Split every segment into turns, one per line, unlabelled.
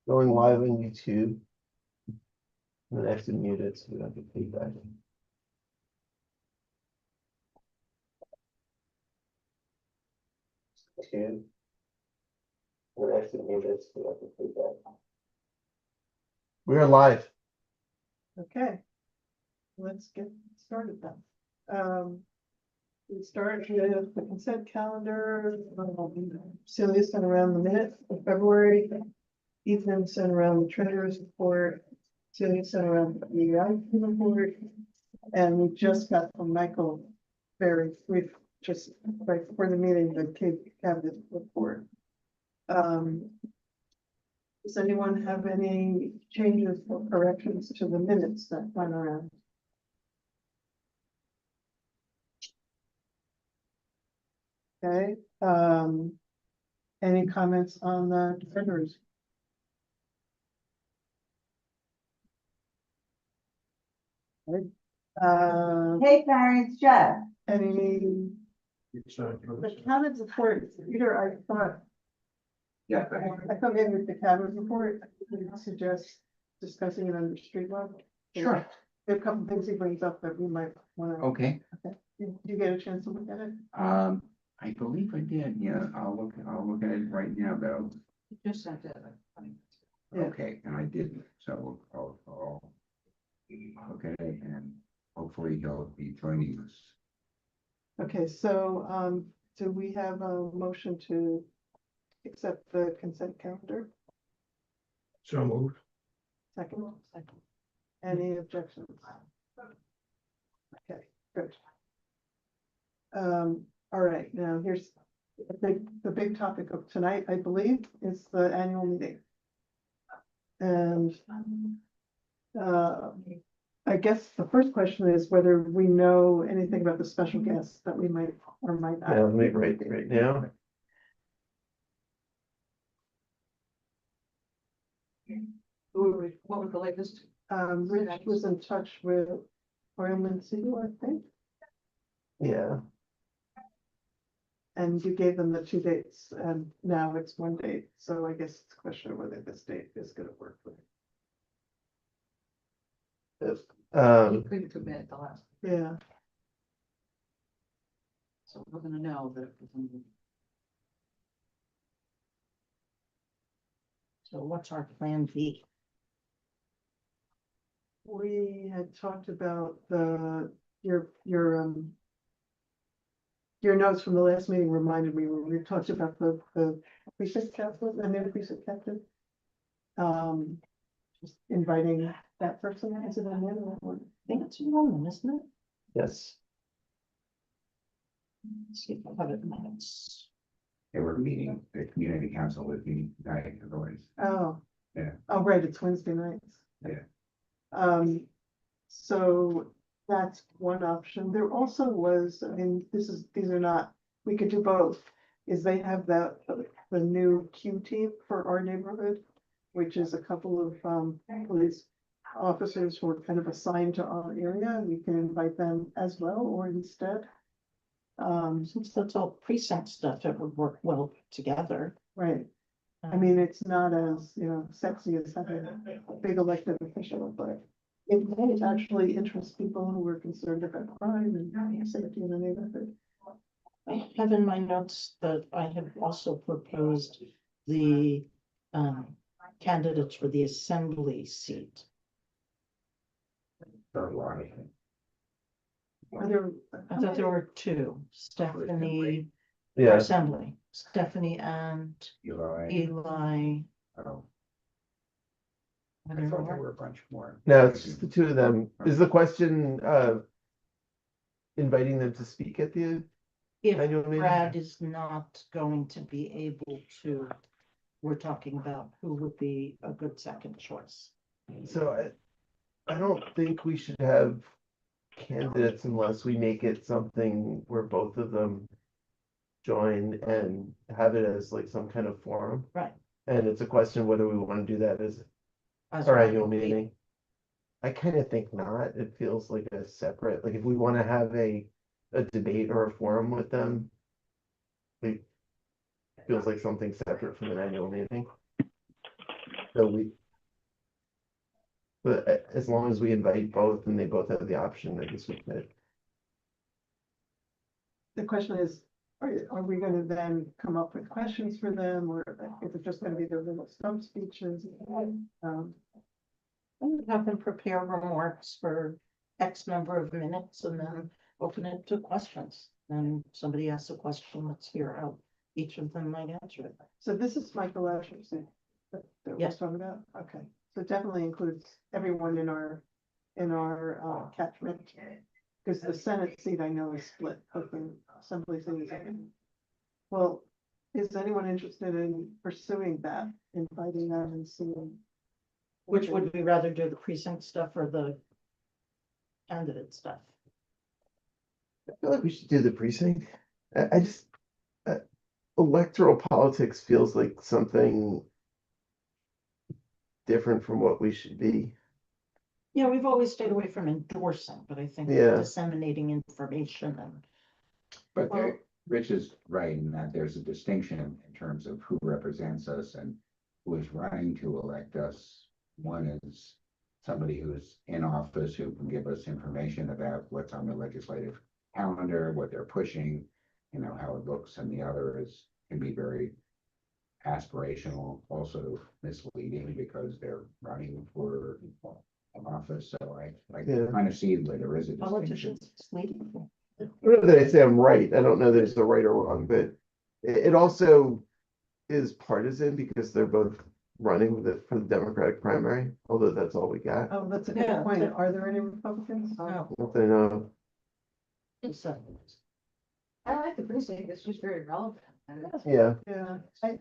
Going live on YouTube. And then I have to mute it so we don't get feedback. Two. And then I have to mute it so we don't get feedback. We are live.
Okay, let's get started then. We start with the consent calendar. Celia sent around the minutes of February. Ethan sent around the treasurer's report. Celia sent around the EI report. And we just got from Michael just right before the meeting, the cabinet report. Does anyone have any changes or corrections to the minutes that went around? Okay, any comments on the treasurer's?
Hey, Karen, it's Jeff.
Any, the cabinet report, Peter, I thought.
Yeah.
I thought maybe with the cabinet report, we suggest discussing it under street level.
Sure.
There are a couple things he brings up that we might wanna.
Okay,
Did you get a chance to look at it?
I believe I did, yeah, I'll look at it right now, though.
Just sent it.
Yeah.
Okay, and I didn't, so I'll look at it and hopefully he'll be joining us.
Okay, so, do we have a motion to accept the consent calendar?
So moved.
Second. Any objections? Okay, good. All right, now here's the big topic of tonight, I believe, is the annual meeting. And I guess the first question is whether we know anything about the special guests that we might or might not.
Yeah, let me write right now.
What was the latest?
Rich was in touch with Orland Siegel, I think,
Yeah,
and you gave them the 2 dates, and now it's 1 date, so I guess it's a question of whether this date is gonna work for
if,
He couldn't commit at the last,
you. Yeah,
so we're gonna know that. So what's our plan B?
we had talked about your notes from the last meeting reminded me, when we talked about the precinct captain, the new precinct captain. Just inviting that person, is it a man or a woman?
I think it's a woman, isn't it?
yes.
Let's see if I have it in minutes.
They were meeting, the community council was meeting tonight, otherwise.
Oh.
Yeah.
Oh, right, it's Wednesday nights.
Yeah.
So that's one option. There also was, I mean, these are not, we could do both. Is they have the new Q team for our neighborhood, which is a couple of, police officers who are kind of assigned to our area. We can invite them as well, or instead.
Since that's all precinct stuff, it would work well together.
Right. I mean, it's not as, sexy as having a big elected official, but it may actually interest people who are concerned about crime and safety in the neighborhood.
I have in my notes that I have also proposed the candidates for the assembly seat.
Or why?
Are there?
I thought there were two, Stephanie, for
Yeah,
assembly, Stephanie and
Eli,
Eli.
oh,
I
I
don't
thought there
know.
were a bunch more.
no, it's just the two of them. Is the question, inviting them to speak at the annual
If
meeting?
Brad is not going to be able to, we're talking about who would be a good second choice.
So I don't think we should have candidates unless we make it something where both of them join and have it as like some kind of forum.
Right.
And it's a question whether we want to do that as
As
our
our
annual meeting. I kind of think not. It feels like a separate, like if we want to have a debate or a forum with them, it feels like something separate from an annual meeting. So we. But as long as we invite both and they both have the option, I guess we could.
The question is, are we gonna then come up with questions for them, or is it just gonna be their little stump speeches?
I would have them prepare remarks for X number of minutes and then open it to questions. And somebody asks a question, let's hear how each of them might answer it.
So this is Michael Asher, that we're
Yes.
talking about, okay, so it definitely includes everyone in our catchment. Because the Senate seat I know is split, but the Assembly seat is open. Well, is anyone interested in pursuing that, inviting them and seeing?
Which would we rather do, the precinct stuff or the candidate stuff?
I feel like we should do the precinct. I just, electoral politics feels like something different from what we should be.
Yeah, we've always stayed away from endorsing, but I think
Yeah.
disseminating information and
But
Well-
Rich is right in that there's a distinction in terms of who represents us and who is running to elect us. One is somebody who's in office who can give us information about what's on the legislative calendar, what they're pushing, you know, how it looks, and the other is, can be very aspirational, also misleading because they're running for an office, so I
Yeah.
kind of see where there is a distinction.
politicians leading.
I don't know that I say I'm right. I don't know that it's a right or wrong, but it also is partisan because they're both running for the Democratic primary, although that's all we got.
Oh, that's a good
Yeah,
point,
but-
are there any Republicans?
No.
Not that I know.
It's
I like the precinct, it's just very relevant. And it's-
Yeah,
Yeah.
I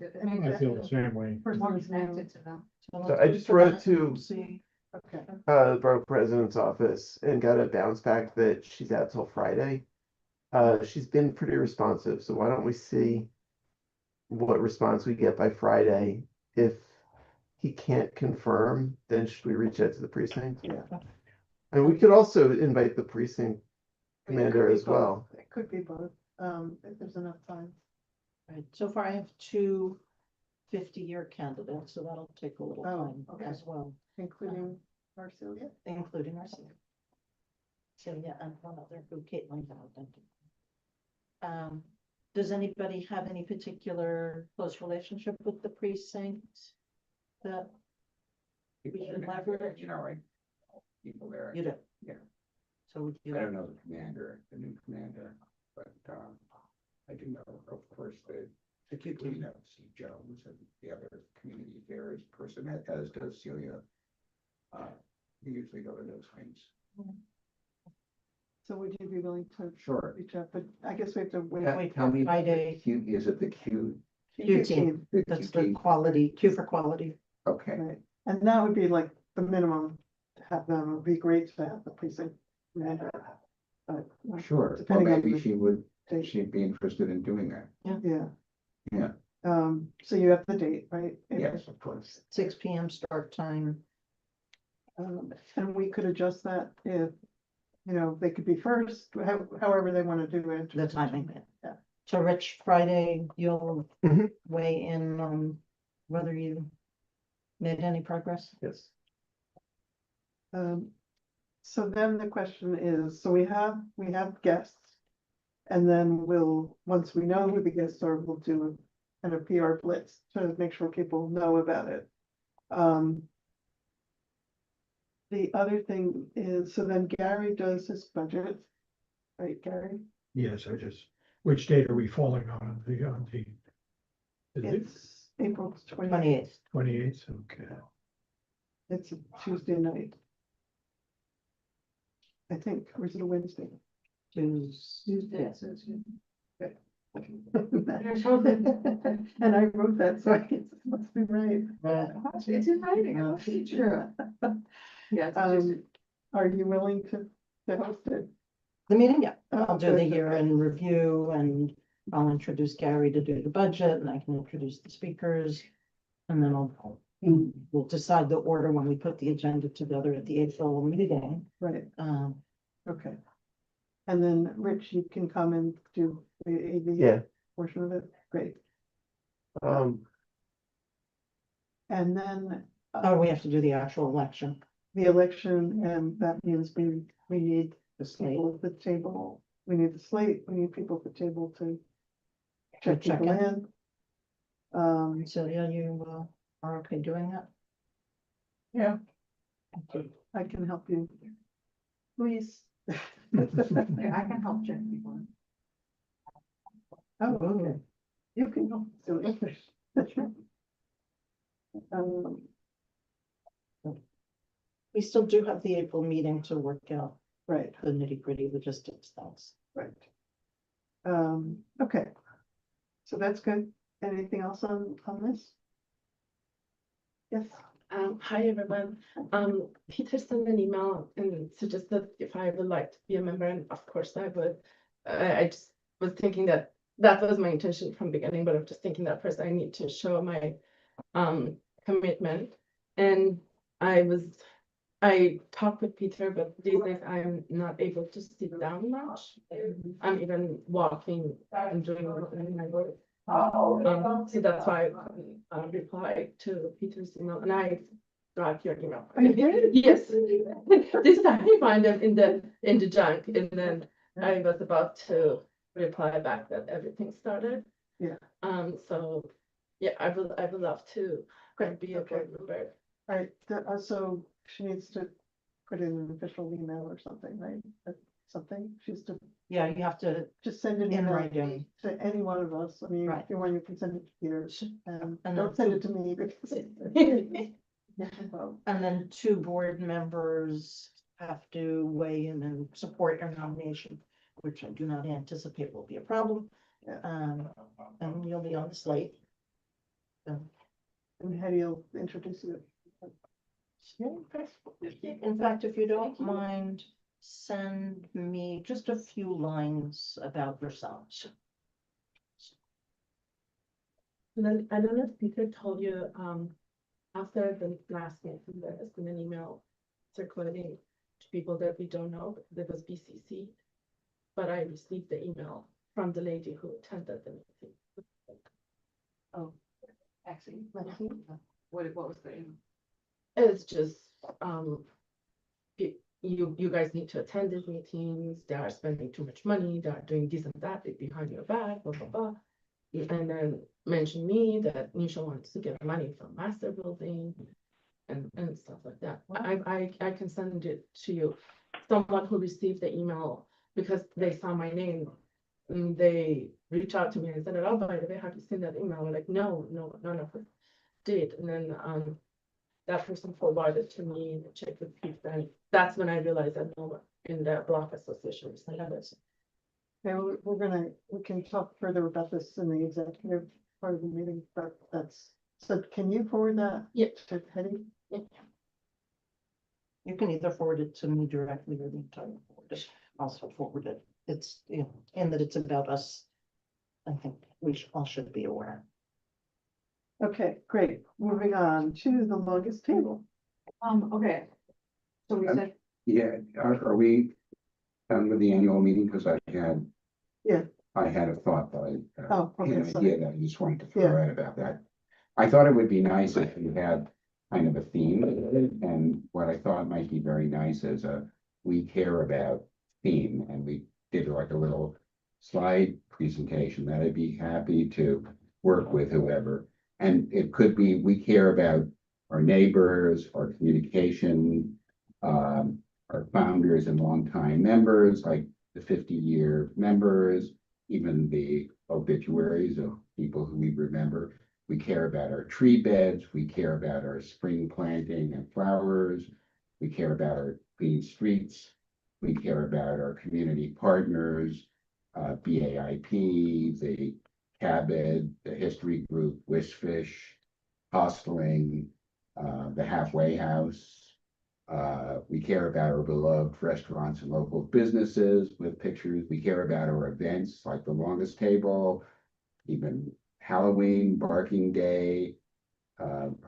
feel the same way.
More
Person's
connected
name,
to them.
so I just wrote to
See,
okay,
the borough president's office and got a bounce back that she's out till Friday. She's been pretty responsive, so why don't we see what response we get by Friday? If he can't confirm, then should we reach out to the precinct?
yeah.
And we could also invite the precinct
It could
commander
be
as
both.
well.
It could be both, if there's enough time.
right, so far I have two 50-year candidates, so that'll take a little
Oh,
time
okay.
as well,
Including Marcelia?
including ourselves. So yeah, and one other who Caitlin had identified. Does anybody have any particular close relationship with the precinct? That
People
should
in
leverage.
there, you know, people there.
you do?
Yeah.
So would
I
you,
don't know the commander, the new commander, but I do know, of course, the you know, Steve Jones and the other community affairs person, as does Celia. We usually go to those things.
So would you be willing to
Sure.
reach out, but I guess we have to wait.
Tell me,
Friday.
Is it the Q?
Q team,
the
that's
Q
the
team?
quality, Q for quality.
Okay,
Right, and that would be like the minimum to have them, it would be great to have the precinct manager. But,
sure. Well,
Depending on
maybe
the
she would,
date.
she'd be interested in doing that.
Yeah.
Yeah.
So you have the date, right?
Yes, of course.
6 PM start time.
And we could adjust that if, you know, they could be first, however they want to do it.
The timing.
Yeah.
So Rich, Friday, you'll
Mhm.
weigh in on whether you made any progress?
Yes.
So then the question is, so we have guests. And then once we know who the guests are, we'll do a kind of PR blitz to make sure people know about it. The other thing is, so then Gary does his budget. Right, Gary?
Yes, which date are we falling on the, is it
It's April
28th.
28th? Okay.
It's a Tuesday night. I think, or is it a Wednesday?
Tuesday.
And I wrote that, so I guess it must be right.
It's in writing, oh, true. Yeah. it's just-
Are you willing to host it?
The meeting, yeah,
Oh,
I'll do the
good,
year
okay.
in review and I'll introduce Gary to do the budget and I can introduce the speakers. And then we'll decide the order when we put the agenda together at the April meeting.
Right,
Um,
okay. And then Rich, you can come and do the AV
Yeah.
portion of it, great.
Um,
And then,
Oh, we have to do the actual election.
the election, and that means we need
The slate.
people at the table. We need the slate, we need people at the table to check
check
people
in.
in.
Celia, you are okay doing that?
Yeah.
Okay.
I can help you. Please.
I can help check people.
Oh, okay. You can help do it. Um,
We still do have the April meeting to work out
right,
the nitty gritty logistics things.
right. Okay. So that's good. Anything else on this? Yes,
Hi, everyone. Peter sent an email and suggested if I would like to be a member, and of course I would. I just was thinking that that was my intention from beginning, but I'm just thinking that first I need to show my commitment. And I talked with Peter, but these days I'm not able to sit down much. I'm even walking and doing my work. So that's why I couldn't reply to Peter's email, and I got your email.
Oh, you did?
Yes. This time I find them in the junk, and then I was about to reply back that everything started.
Yeah.
So, yeah, I would love to be a board member.
all right, so she needs to put in an official email or something, right? Something, she's to
Yeah, you have to,
just send an
In
email
writing.
to any one of us. I mean,
Right.
if you want, you can send it to Peter,
And
don't
then-
send it to me because. Well,
and then 2 board members have to weigh in and support your nomination, which I do not anticipate will be a problem.
Yeah.
And you'll be on the slate. So,
And how do you introduce you?
in fact, if you don't mind, send me just a few lines about yourselves.
And then I don't know if Peter told you, after the last meeting, there has been an email circulating to people that we don't know, but there was BCC. But I received the email from the lady who attended the meeting.
Actually, what was the?
It's just, you guys need to attend these meetings, they are spending too much money, they are doing this and that behind your back, blah, blah, blah. And then mention me that Nisha wants to get money from master building and stuff like that. I can send it to you. Someone who received the email because they saw my name, they reached out to me and said, oh, by the way, have you seen that email? I'm like, no, none of us did. And then, that person forwarded to me and checked with Peter, and that's when I realized that no one in the block association was like this.
Okay, we can talk further about this in the executive part of the meeting, but so can you forward that?
Yeah.
To Hetty?
You can either forward it to me directly or the entire board. Also forward it. It's, and that it's about us. I think we all should be aware.
Okay, great. Moving on to the longest table.
Okay. So we said,
Yeah, are we done with the annual meeting? Because I had.
Yeah.
I had a thought that
Oh,
had
okay,
an
sorry.
idea that I just wanted to throw out about that. I thought it would be nice if you had kind of a theme, and what I thought might be very nice is we care about theme, and we did like a little slide presentation that I'd be happy to work with whoever. And it could be, we care about our neighbors, our communication, our founders and longtime members, like the 50-year members, even the obituaries of people who we remember. We care about our tree beds, we care about our spring planting and flowers, we care about our clean streets, we care about our community partners, BAIP, the CABED, the History Group, Wishfish, Hostling, the Halfway House. We care about our beloved restaurants and local businesses with pictures. We care about our events like the longest table, even Halloween, Barking Day,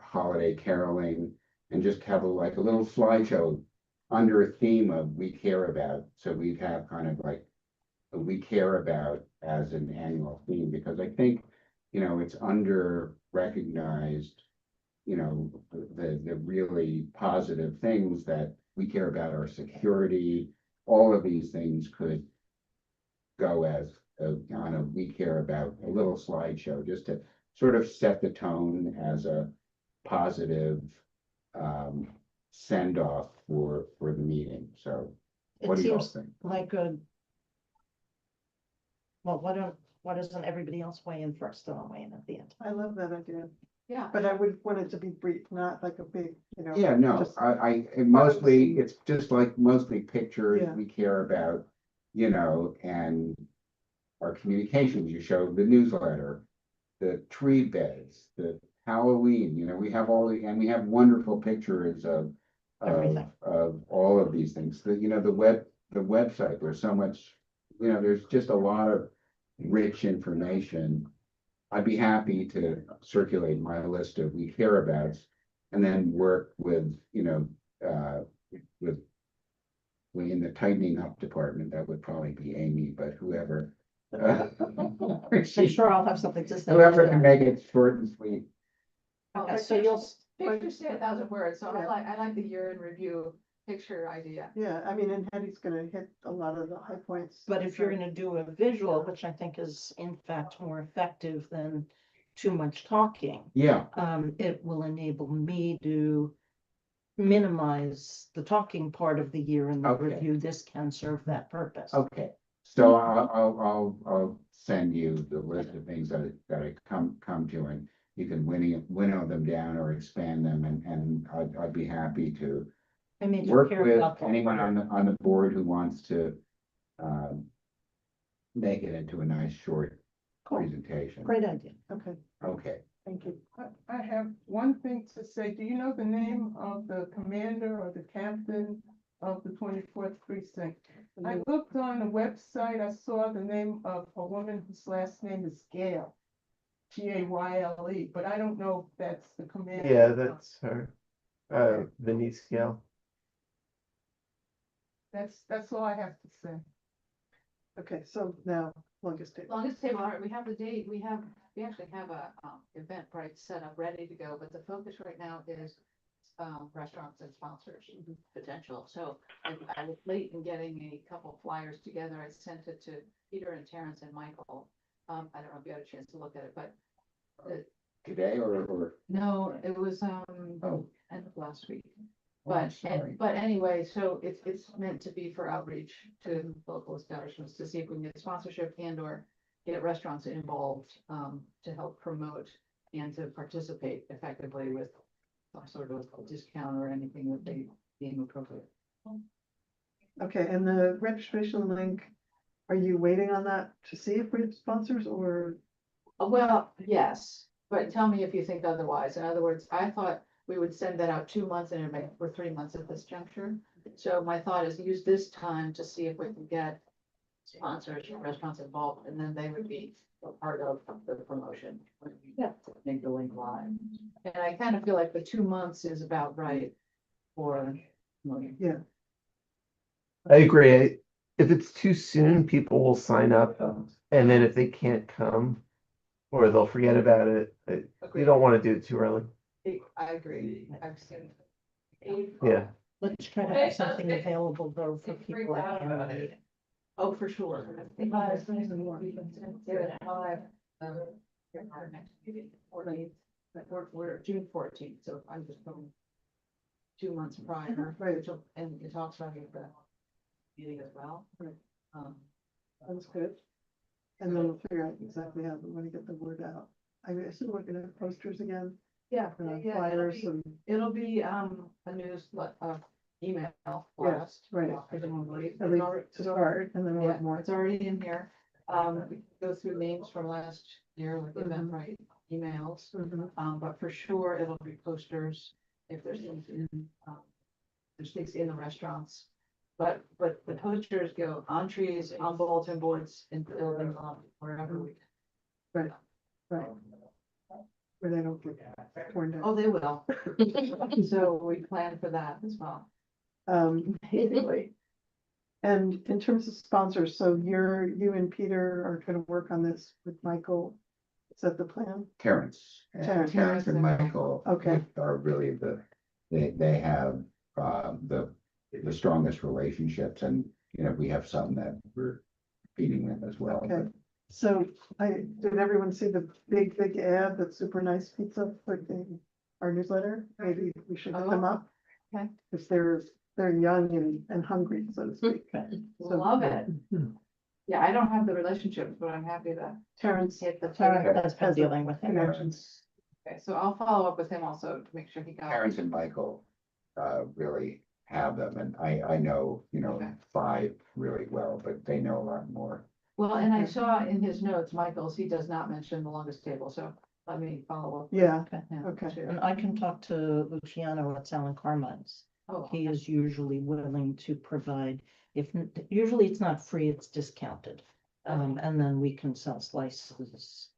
holiday caroling, and just have a little slideshow under a theme of we care about. So we have kind of like we care about as an annual theme, because I think, it's under recognized you know, the really positive things that we care about, our security, all of these things could go as on a we care about a little slideshow, just to sort of set the tone as a positive send off for the meeting. So what
It
do you all
seems
think?
like a. Well, why doesn't everybody else weigh in first, and I'll weigh in at the end?
I love that idea,
Yeah.
but I would want it to be brief, not like a big,
Yeah, no,
just-
it mostly, it's just like mostly pictures
Yeah.
we care about, you know, and our communications, you show the newsletter, the tree beds, the Halloween, you know, we have and we have wonderful pictures of
Everything.
of all of these things, you know, the website, there's so much, you know, there's just a lot of rich information. I'd be happy to circulate my list of we care abouts and then work with, you know, with in the tightening up department, that would probably be Amy, but whoever.
I'm sure I'll have something to say.
Whoever can make it short and sweet.
Okay, so you'll,
Pictures say 1,000 words, so I like the year in review picture idea.
Yeah, I mean, and Hetty's gonna hit a lot of the high points.
but if you're gonna do a visual, which I think is in fact more effective than too much talking,
Yeah,
it will enable me to minimize the talking part of the year in the
Okay.
review. This can serve that purpose.
okay. So I'll send you the list of things that I come to, and you can winnow them down or expand them, and I'd be happy to
I made you
work
care
with
about that.
anyone on the board who wants to make it into a nice short
Cool.
presentation.
Great idea.
Okay,
Okay,
thank you.
I have one thing to say. Do you know the name of the commander or the captain of the 24th precinct? I looked on the website, I saw the name of a woman whose last name is Gale, Gayle, but I don't know if that's the commander.
Yeah, that's her. Vinnie Scale.
That's all I have to say.
Okay, so now, longest table.
Longest table, all right, we have the date, we actually have a, Eventbrite set up, ready to go, but the focus right now is restaurants and sponsors potential. So I was late in getting a couple flyers together. I sent it to Peter and Terrence and Michael. I don't know if you had a chance to look at it, but
today or,
no, it was,
oh,
end of last week.
oh, I'm
But,
sorry.
but anyway, so it's meant to be for outreach to local establishments to see if we can get sponsorship and or get restaurants involved, to help promote and to participate effectively with some sort of discount or anything that they deem appropriate.
Okay, and the registration link, are you waiting on that to see if we have sponsors or?
Well, yes, but tell me if you think otherwise. In other words, I thought we would send that out 2 months and we're 3 months at this juncture. So my thought is use this time to see if we can get sponsors or restaurants involved, and then they would be a part of the promotion.
Yeah.
Make the link live. And I kind of feel like the 2 months is about right for.
Yeah,
I agree. If it's too soon, people will sign up, and then if they can't come, or they'll forget about it, you don't want to do it too early.
I agree. I've seen.
Yeah.
Let's try to have something available though for people at the end of the meeting.
Oh, for sure. Our next meeting, 14th, we're June 14th, so I'm just going 2 months prior,
Right.
and it talks about the meeting as well.
Right.
Um,
that's good. And then we'll figure out exactly how we want to get the word out. I assume we're gonna have posters again,
Yeah,
flyers and,
it'll be, a news, email blast.
right.
Presumably.
at least to start, and then we'll
Yeah,
have more.
it's already in here. We can go through names from last year with Eventbrite emails.
Mhm.
But for sure, it'll be posters if there's things there's things in the restaurants. But the posters go on trees, on bulletin boards, in buildings, wherever we.
Right. Right. Where they don't get torn down.
Oh, they will. So we plan for that as well.
Anyway. And in terms of sponsors, so you and Peter are gonna work on this with Michael. Is that the plan?
Terrence.
Terrence.
Terrence and Michael.
Okay.
Are really they have, the strongest relationships, and, you know, we have some that we're feeding them as well.
Okay. So did everyone see the big ad, that super nice pizza for our newsletter? Maybe we should hit them up.
Okay.
Because they're young and hungry, so to speak. So
Love it. Yeah, I don't have the relationships, but I'm happy to
Terrence
hit the.
Terrence has been
has a
dealing with him.
connections.
Okay, so I'll follow up with him also to make sure he got.
Terrence and Michael, really have them, and I know, you know,
Okay.
5 really well, but they know a lot more.
Well, and I saw in his notes, Michael's, he does not mention the longest table, so let me follow up. with
Yeah,
him
okay.
too.
And I can talk to Luciano at Sal and Carmine's.
Oh,
He is usually willing to provide, usually it's not free, it's discounted. And then we can sell slices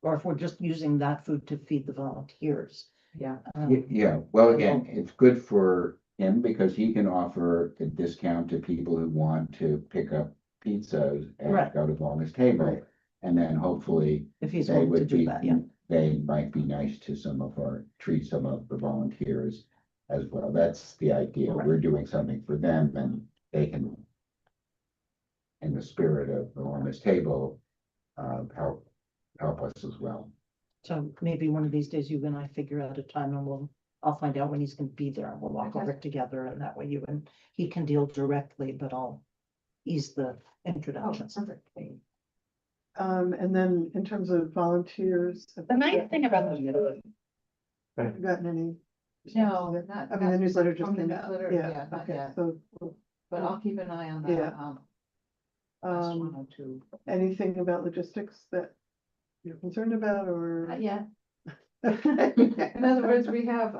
or if we're just using that food to feed the volunteers.
yeah.
Yeah, well, again, it's good for him because he can offer a discount to people who want to pick up pizzas and
Right.
go to Wellness Table.
Right.
And then hopefully
If he's
they
willing to
would
do
be,
that, yeah.
they might be nice to treat some of the volunteers as well. That's the idea.
Right.
We're doing something for them, and they can, in the spirit of the Wellness Table, help us as well.
So maybe one of these days you and I figure out a time and I'll find out when he's gonna be there and we'll walk over together and that way you and he can deal directly, but I'll ease the
Oh,
introductions.
perfect.
And then in terms of volunteers.
The nice thing about
Have you gotten any?
No,
yet?
not.
I mean, the newsletter just
from the
came out.
newsletter, yeah, not
Okay,
yet.
so,
But I'll keep an eye on
Yeah.
that, last one
um,
or two.
anything about logistics that you're concerned about or?
Not yet.
Okay.
In other words, we have,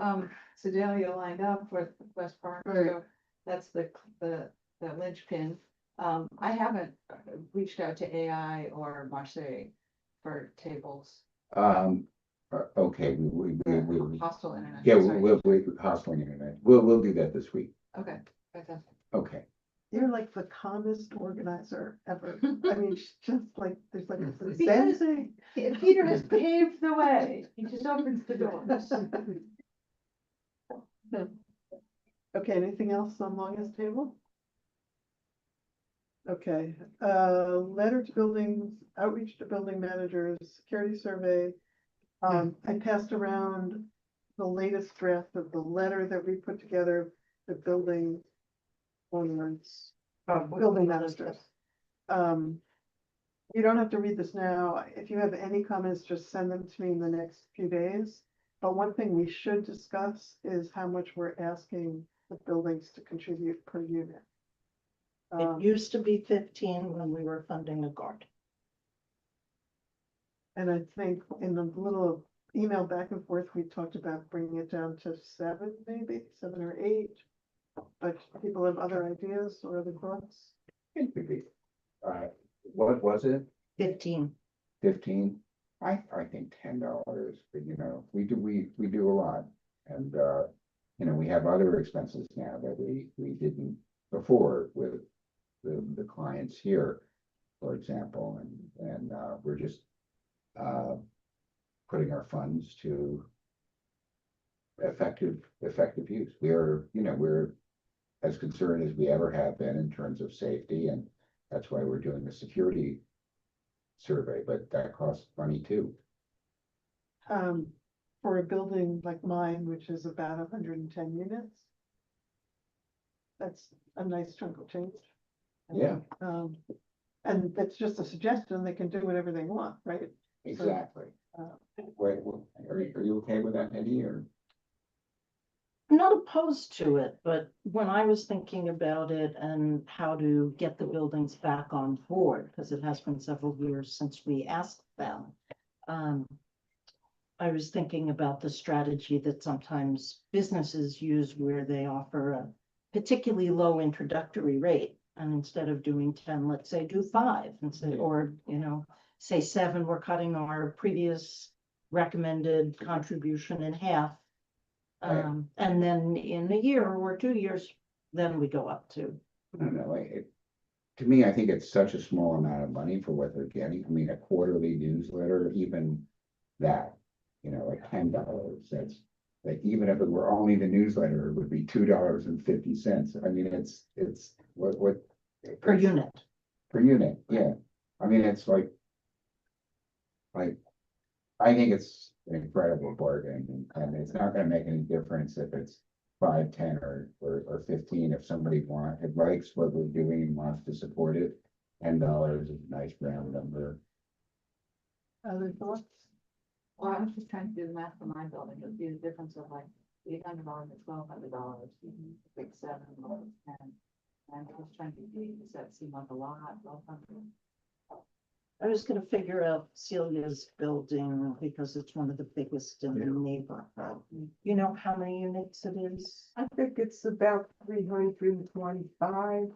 Sedalia lined up for West Park,
Right.
so that's the linchpin. I haven't reached out to AI or Marseille for tables,
Okay, we,
hostile internet.
yeah,
sorry.
we'll hostling internet. We'll do that this week.
Okay, fantastic.
Okay.
You're like the calmest organizer ever. I mean, it's just like, there's like. this
Because-
Zen
Peter has paved the way, he just opens the doors.
Okay, anything else on longest table? Okay, letter to buildings, outreach to building managers, security survey. I passed around the latest draft of the letter that we put together, the building owners, building managers. You don't have to read this now. If you have any comments, just send them to me in the next few days. But one thing we should discuss is how much we're asking the buildings to contribute per unit.
It used to be 15 when we were funding a guard.
And I think in the little email back and forth, we talked about bringing it down to 7, maybe 7 or 8. But people have other ideas or other thoughts?
What was it?
15.
15? I think $10, but you know, we do a lot. And, you know, we have other expenses now that we didn't before with the clients here, for example, and we're just putting our funds to effective use. We're as concerned as we ever have been in terms of safety, and that's why we're doing the security survey, but that costs money too.
For a building like mine, which is about 110 units. That's a nice chunk of change.
Yeah.
And that's just a suggestion, they can do whatever they want, right?
Exactly. Wait, are you okay with that, Eddie, or?
I'm not opposed to it, but when I was thinking about it and how to get the buildings back on board, because it has been several years since we asked them. I was thinking about the strategy that sometimes businesses use where they offer a particularly low introductory rate. And instead of doing 10, let's say do 5 and say, or, say 7, we're cutting our previous recommended contribution in half.
Right.
And then in a year or 2 years, then we go up to.
I don't know, to me, I think it's such a small amount of money for what they're getting. I mean, a quarterly newsletter, even that, you know, like $10, that's. Like, even if it were only the newsletter, it would be $2.50. I mean, it's what.
Per unit.
Per unit, yeah. I mean, it's like. I think it's an incredible bargain, and it's not gonna make any difference if it's 5, 10, or 15. If somebody likes what we're doing and wants to support it, $10 is a nice round number.
Other thoughts?
Well, I was just trying to do the math for my building, it'd be the difference of like $800 to $1,200, big 7, or 10. And I was trying to do, does that seem like a lot, 1,200?
I was gonna figure out Celia's building because it's one of the biggest in the neighborhood. You know how many units it is?
I think it's about 325.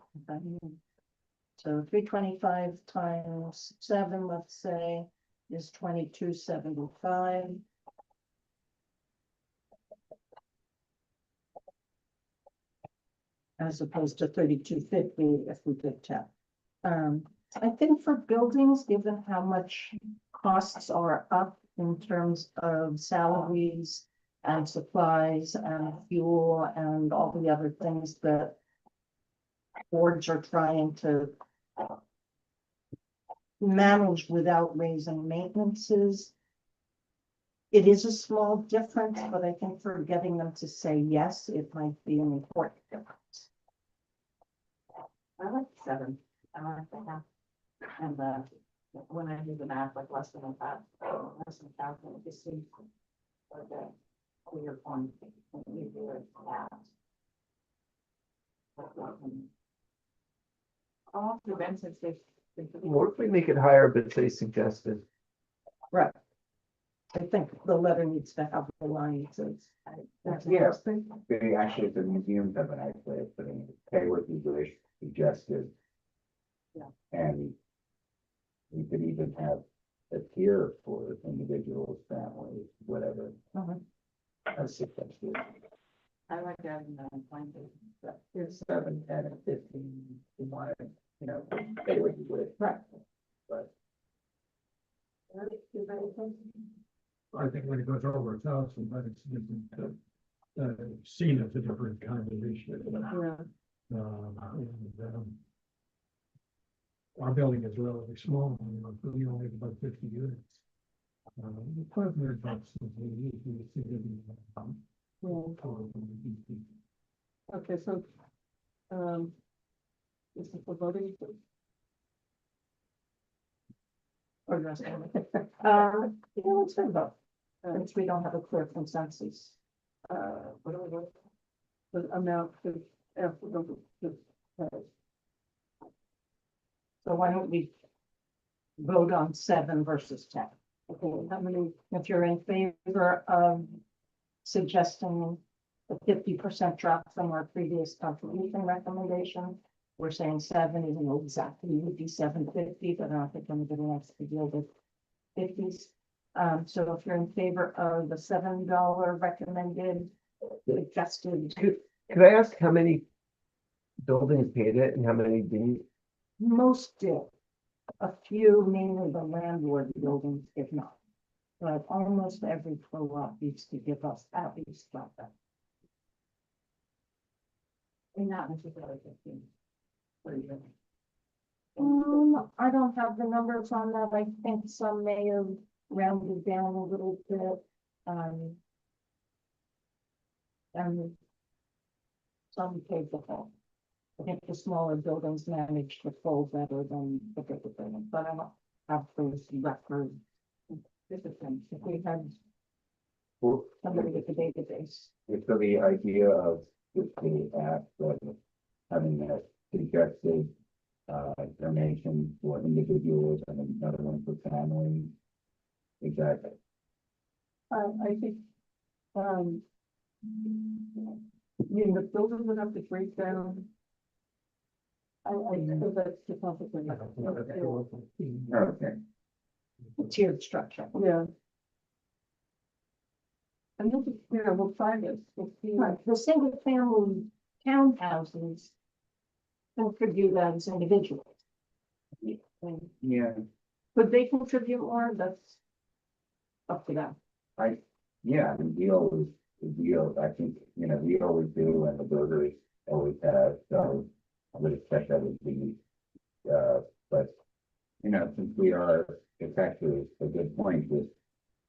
So 325 times 7, let's say, is 2275. As opposed to 3250 if we did 10. I think for buildings, given how much costs are up in terms of salaries and supplies and fuel and all the other things that boards are trying to manage without raising maintenances. It is a small difference, but I think for getting them to say yes, it might be an important difference.
I like 7, I like that. And when I do the math, like less than that, it just seems like a clear point. When you do it all the benefits they.
What if we make it higher, but say suggested?
Right. I think the letter needs to have the line that says.
Yeah, they actually, the museums have a nice way of putting it, pay what you wish, suggested.
Yeah.
And we could even have a tier for individuals, families, whatever. As suggested.
I like that in the point.
It's 7, 10, and 15, you want to, you know, pay what you wish.
Right.
But.
I think when it goes over 1,000, but it's different, seen as a different kind of issue. Our building is relatively small, you know, we only have about 50 units. $1,200 is usually significant.
Okay, so, this is for voting.
Or just, let's think about, since we don't have a clear consensus.
What do we want? The amount to,
So why don't we vote on 7 versus 10?
okay, how many,
If you're in favor of suggesting a 50% drop from our previous contribution recommendation, we're saying 7, even though exactly would be 750, but I don't think anybody wants to deal with 50s. So if you're in favor of the $7 recommended, adjusted,
Could I ask how many buildings paid it and how many didn't?
most did. A few, mainly the landlord buildings, did not. But almost every co-op needs to give us at least that.
And not necessarily 15.
I don't have the numbers on that. I think some may have rounded down a little bit. And some paid the whole. I think the smaller buildings managed to fold better than the bigger buildings, but I don't have those records. This is things, if we had
Well,
somebody with the database.
so the idea of the app that having that suggested donation for individuals and another one for families. Exactly.
I think, the building would have to break down. I think that's the complicated.
Okay.
Tiered structure.
Yeah. And this is, we'll try this, we'll see.
Right, the single family townhouses. contribute as individuals. And
Yeah,
could they contribute more? That's up to them.
yeah, and I think, we always do, and the burgers always have, so I would expect that would be, but, since it's actually a good point, we've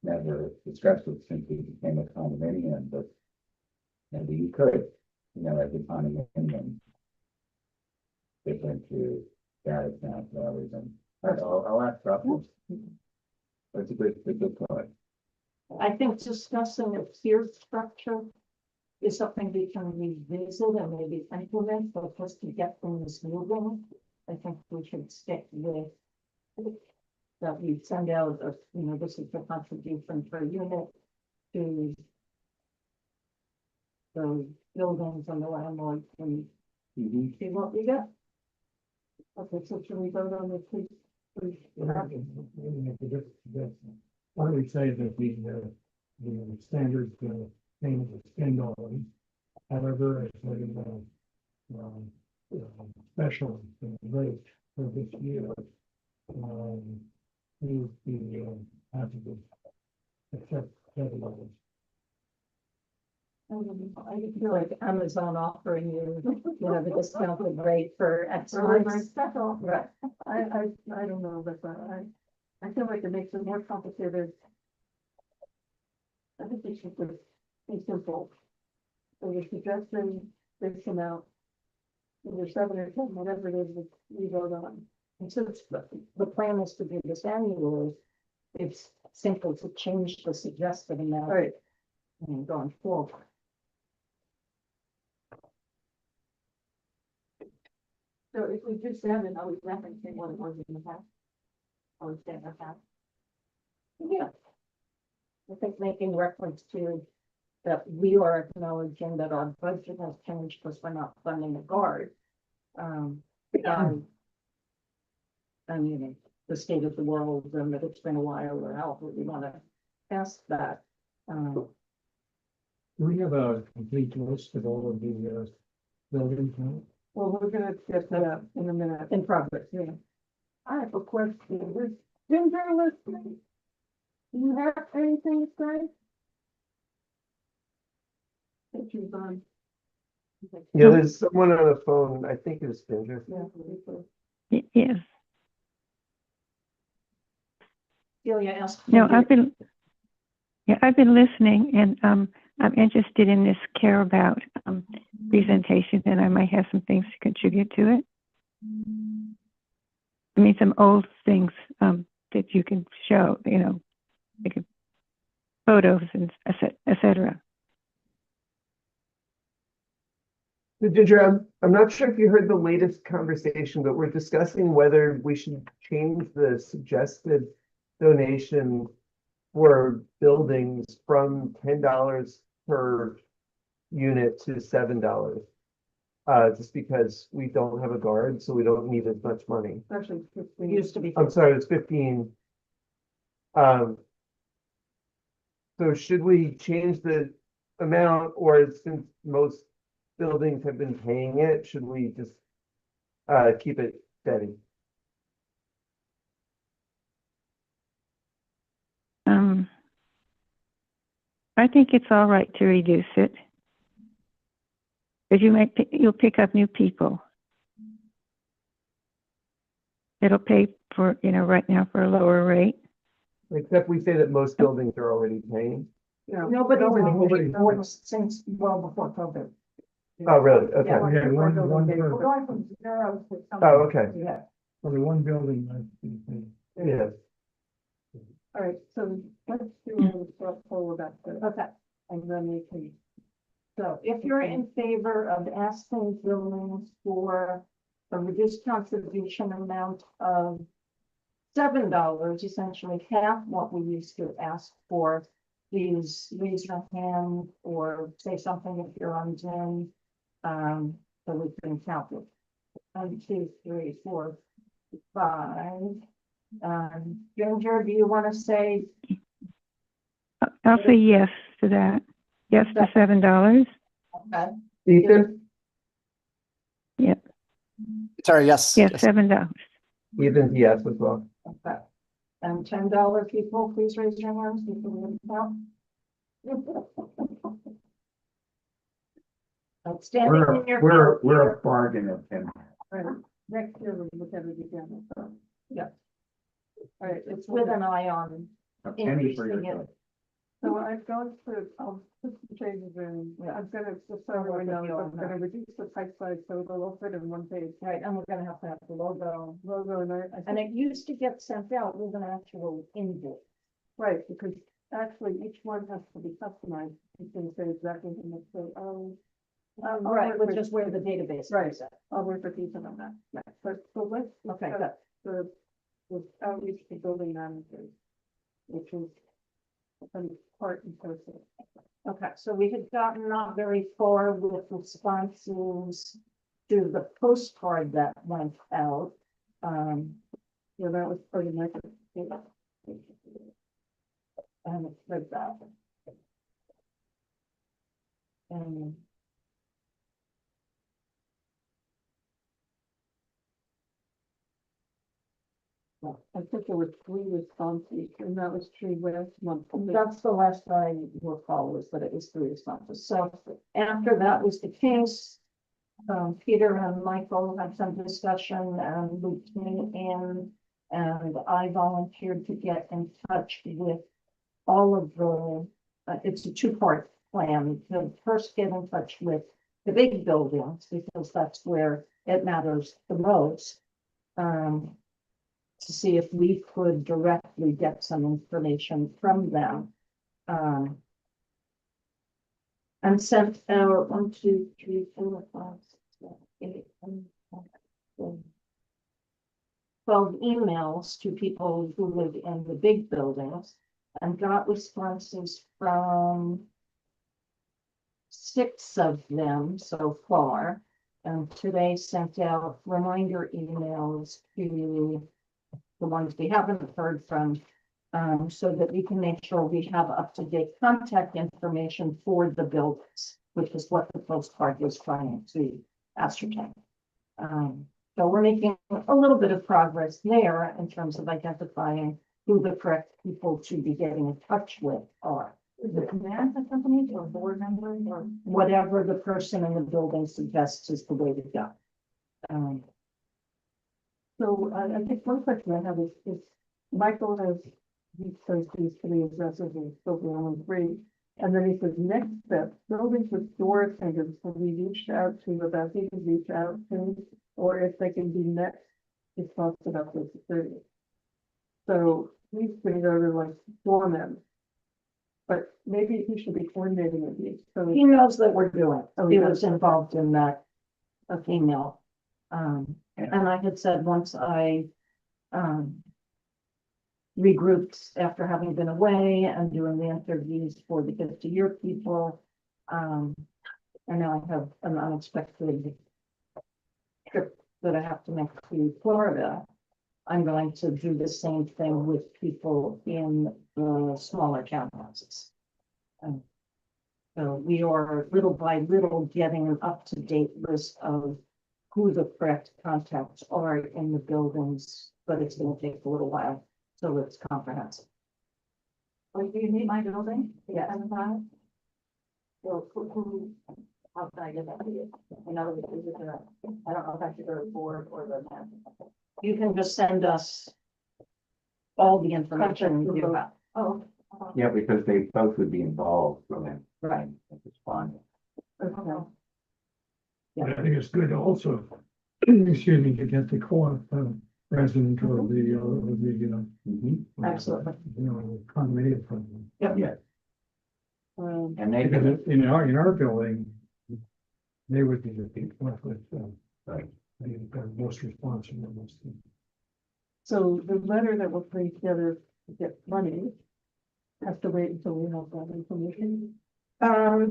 never discussed it since we became a condominium, but maybe you could, as a condominium, different to that account rather than, I'll ask Russell. That's a good point.
I think discussing a tiered structure is something we can revisit and maybe implement, but just to get things moving, I think we should stick with that we send out a, this is the contribution per unit to the buildings and the landlord and
Mhm.
see what we get. Okay, so should we vote on this, please? Please.
Why don't we say that the standard payment is $10. However, as special rate for this year, is the hazardous except $7.
I feel like Amazon offering you, the discounted rate for X months. Right. I don't know, but I feel like it makes it more complicated. I think it should be simple. So we're suggesting this amount, either 7 or 10, whatever it is that we vote on. And since the plan is to do this annually, it's simple to change the suggested amount. Right. And going forward. So if we do 7, are we referencing what it was in the past? Or is that the past? Yeah. I think making reference to that we are acknowledging that our budget has changed because we're not funding the guard. I mean, the state of the world, and that it's been a while, or however we want to ask that.
Do we have a complete list of all of the buildings now?
Well, we're gonna get that in a minute.
In progress, yeah. I have a question. Is Ginger listening? Do you have anything to say? Thank you, Don.
Yeah, there's someone on the phone, I think it's Ginger.
Yes.
Celia asked.
No, I've been listening, and I'm interested in this care about presentation, and I might have some things to contribute to it. I mean, some old things that you can show, like photos and et cetera.
So Ginger, I'm not sure if you heard the latest conversation, but we're discussing whether we should change the suggested donation for buildings from $10 per unit to $7. Just because we don't have a guard, so we don't need as much money.
Actually,
It used to be.
I'm sorry, it's 15. So should we change the amount, or since most buildings have been paying it, should we just keep it steady?
I think it's all right to reduce it. Because you'll pick up new people. It'll pay for, right now for a lower rate.
Except we say that most buildings are already paying.
Nobody
Nobody-
since well before COVID.
Oh, really? Okay.
We had one
We're
per,
going from 0 to something.
Oh, okay.
Yeah.
only one building.
Yeah.
all right, so let's do a short poll about this.
Okay.
And then we can.
So if you're in favor of asking buildings for a reduced contribution amount of $7, essentially half what we used to ask for, please raise your hand or say something if you're on Zoom. So we can count it. 1, 2, 3, 4, 5. Ginger, do you want to say?
I'll say yes to that. Yes to $7.
Okay.
Ethan?
Yep.
Sorry, yes.
Yeah,
yes.
$7.
Even yes as well.
Okay. And $10 people, please raise your hands. You can leave it out. Outstanding in your.
We're a bargain of 10.
Right, next year we'll look at it again, so.
Yeah.
All right,
It's with an eye on.
A penny for your
Increasing it.
buck.
so I've gone to, put some changes in, I'm gonna, just so everyone knows, I'm gonna reduce the type size, so it'll all fit in one page.
Right, and we're gonna have to have the logo.
Logo, and
And it used to get sent out with an actual invoice.
right, because actually each one has to be customized, you can say exactly how much, so,
Right, which is where the database
Right.
is at.
I'll work with Ethan on that, yeah, but, so let's.
Okay,
discuss
good.
the outreach to building managers, which is an part and person.
Okay, so we had gotten not very far with responses to the postcard that went out.
Yeah, that was pretty much.
And it's like that. And
I think there were 3 responses, and that was true last month.
that's the last I recall, was that it was 3 responses. So after that was the case, Peter and Michael had some discussion and looped me in, and I volunteered to get in touch with all of the, it's a 2-part plan. To first get in touch with the big buildings, because that's where it matters the most. To see if we could directly get some information from them. And sent out 1, 2, 3, 4, 5, 6, 7, 8, 9, 12 emails to people who live in the big buildings, and got responses from 6 of them so far. And today sent out reminder emails to the ones we haven't heard from, so that we can make sure we have up-to-date contact information for the buildings, which is what the postcard was trying to ascertain. So we're making a little bit of progress there in terms of identifying who the correct people to be getting in touch with are. Is it management companies or board members or whatever the person in the building suggests is the way to go.
So I think one question I have is Michael has, he says these 3 addresses and still be on 3. And then he says, next step, buildings with door attendants will be reached out to about who to reach out to, or if they can be next, he talks about the security. So he's gonna go to like doormen. But maybe he should be coordinating with these, so.
He knows that we're doing.
Oh,
He
he
was
does.
involved in that email. And I had said once I regrouped after having been away and doing the interviews for the 50-year people. And now I have an unexpected trip that I have to make to Florida. I'm going to do the same thing with people in the smaller townhouses. So we are little by little getting an up-to-date list of who the correct contacts are in the buildings, but it's gonna take a little while, so it's comprehensive. Oh, do you need my building? Yeah. Well, how can I get that to you? In other words, is it I don't know if I should go to the board or the management. You can just send us all the information you have. Oh.
Yeah, because they both would be involved from it.
Right.
Responding.
Okay.
But I think it's good also, excuse me, to get the core resident of the,
Absolutely.
you know, condominium from them.
Yep.
Yeah, and they
Because
can,
in our building, they would be the people with,
right.
the most responsible. Most.
So the letter that we're putting together to get money has to wait until we have that information.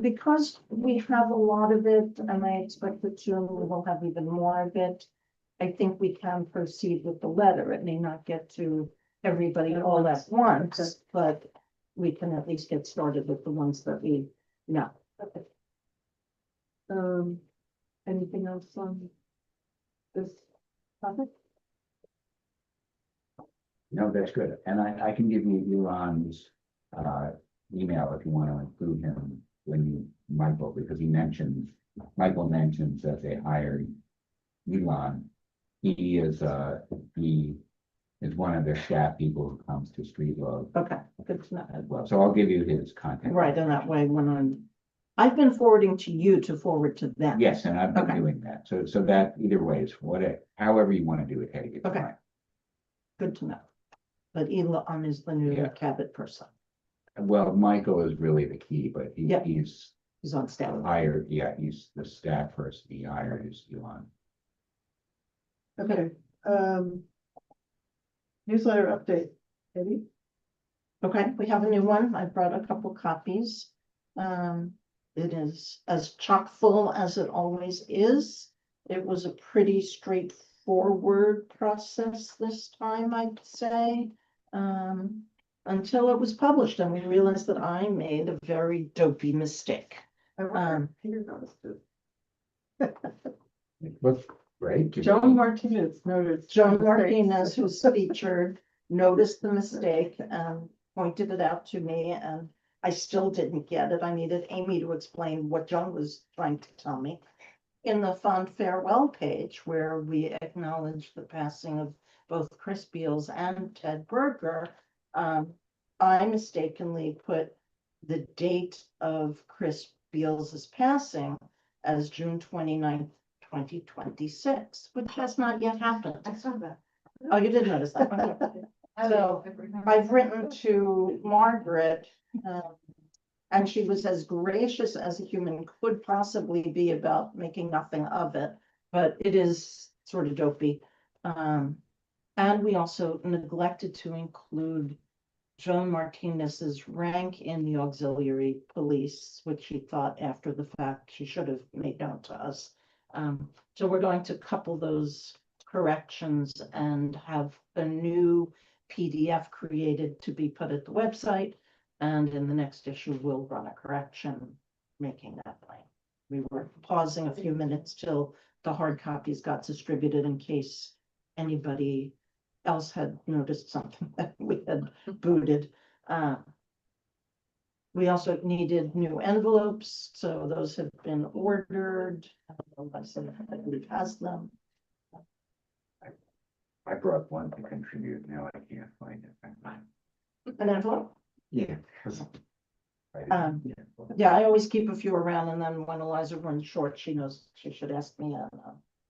Because we have a lot of it, and I expect that soon we will have even more of it. I think we can proceed with the letter. It may not get to everybody all at once, but we can at least get started with the ones that we know.
Anything else on? this topic?
No, that's good. And I can give you Elon's email if you want to include him when you, Michael, because Michael mentions that they hired Elon. He is one of their staff people who comes to Street Love
Okay, good to know.
as well. So I'll give you his contact.
Right, and that way I've been forwarding to you to forward to them.
Yes, and I've been
Okay.
doing that. So that either way is however you want to do it, Eddie. it's
Okay.
fine.
Good to know. But Elon is the new
Yeah.
Cabot person.
Well, Michael is really the key, but
Yeah.
he's
He's on staff.
hired, he's the staff person he hired is Elon.
Okay, newsletter update, Eddie?
Okay, we have a new one. I brought a couple copies. It is as chock full as it always is. It was a pretty straightforward process this time, I'd say. Until it was published and we realized that I made a very dopey mistake.
I wonder if Peter noticed it.
It looks great. to
Joan
me.
Martinez noticed.
Joan Martinez, who's featured, noticed the mistake and pointed it out to me, and I still didn't get it. I needed Amy to explain what Joan was trying to tell me. In the fond farewell page, where we acknowledge the passing of both Chris Beals and Ted Berger, I mistakenly put the date of Chris Beals's passing as June 29th, 2026, which has not yet happened.
I saw that.
Oh, you did notice that. So I've written to Margaret, and she was as gracious as a human could possibly be about making nothing of it, but it is sort of dopey. And we also neglected to include Joan Martinez's rank in the auxiliary police, which she thought after the fact she should have made known to us. So we're going to couple those corrections and have a new PDF created to be put at the website. And in the next issue, we'll run a correction, making that plain. We were pausing a few minutes till the hard copies got distributed in case anybody else had noticed something that we had booted. We also needed new envelopes, so those have been ordered. I don't know if I said if anybody has them.
I brought one to contribute. Now I can't find it.
An envelope?
Yeah.
Yeah, I always keep a few around, and then when Eliza runs short, she knows she should ask me, and